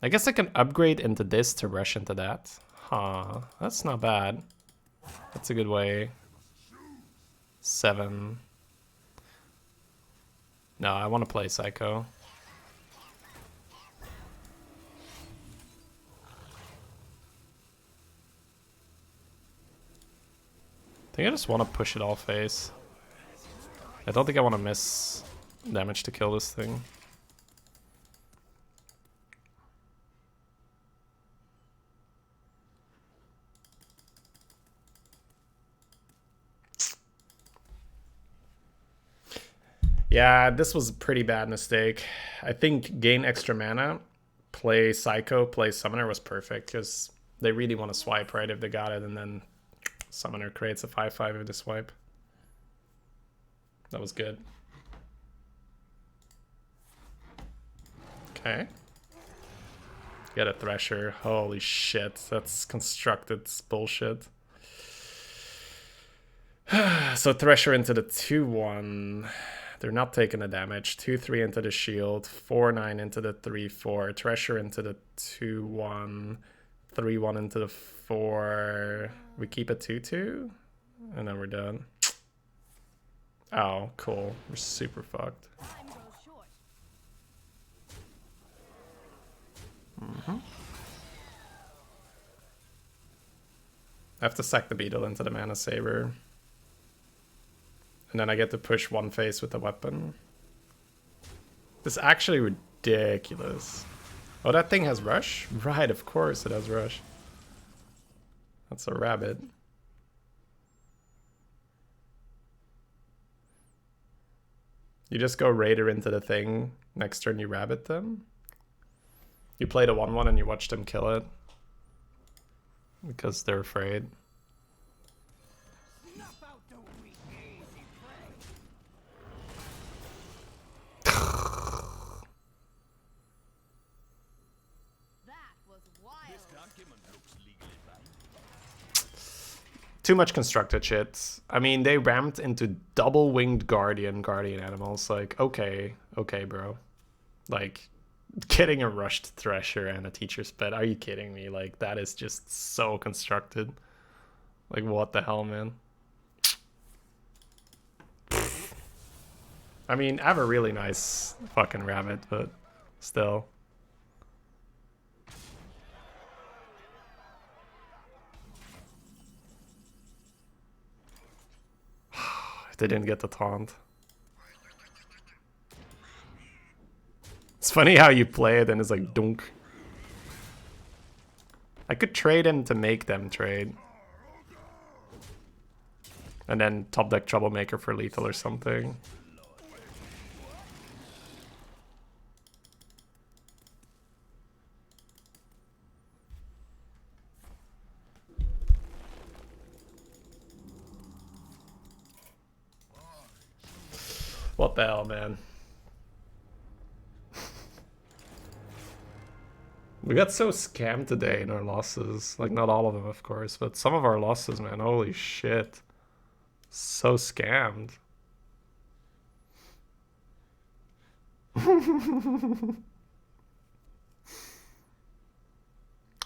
I guess I can upgrade into this to rush into that. Huh. That's not bad. That's a good way. 7. No, I want to play Psycho. I think I just want to push it all face. I don't think I want to miss damage to kill this thing. Yeah, this was a pretty bad mistake. I think gain extra mana, play Psycho, play Summoner was perfect because they really want to swipe, right, if they got it, and then Summoner creates a 5/5 with the swipe. That was good. Okay. Get a Thresher. Holy shit, that's constructed bullshit. So Thresher into the 2/1. They're not taking the damage. 2/3 into the shield. 4/9 into the 3/4. Thresher into the 2/1. 3/1 into the 4. We keep a 2/2. And then we're done. Oh, cool. We're super fucked. Time grows short. I have to sack the Beetle into the Mana Saber. And then I get to push one face with the weapon. This is actually ridiculous. Oh, that thing has rush? Right, of course it has rush. That's a rabbit. You just go Raider into the thing. Next turn you rabbit them. You play the 1/1 and you watch them kill it. Because they're afraid. Snuff out the weak, easy prey. That was wild. This document looks legally bound. Too much constructed shit. I mean, they ramped into double winged guardian animals. Like, okay, bro. Like, getting a rushed Thresher and a Teacher's Pet. Are you kidding me? Like, that is just so constructed. Like, what the hell, man? I mean, I have a really nice fucking rabbit, but still. They didn't get the taunt. It's funny how you play it and it's like dunk. I could trade him to make them trade. And then top deck Troublemaker for lethal or something. What the hell, man? We got so scammed today in our losses. Like, not all of them, of course, but some of our losses, man. Holy shit. So scammed.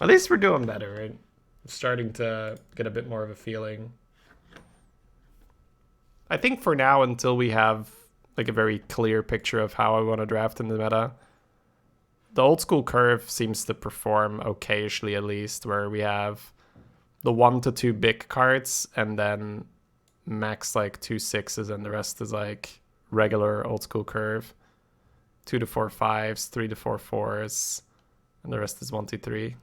At least we're doing better, right? Starting to get a bit more of a feeling. I think for now, until we have like a very clear picture of how I want to draft in the meta, the old school curve seems to perform occasionally, at least, where we have the 1 to 2 big cards and then max like 2 6s and the rest is like regular old school curve. 2 to 4 5s, 3 to 4 4s, and the rest is 1 2 3.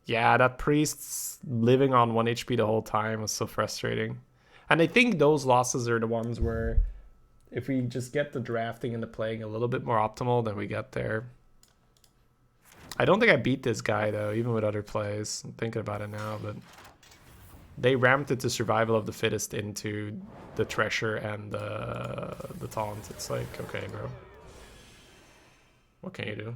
Yeah, that priest's living on 1 HP the whole time was so frustrating. And I think those losses are the ones where if we just get the drafting and the playing a little bit more optimal, then we get there. I don't think I beat this guy, though, even with other plays. I'm thinking about it now, but they ramped it to survival of the fittest into the treasure and the taunt. It's like, okay, bro. What can you do?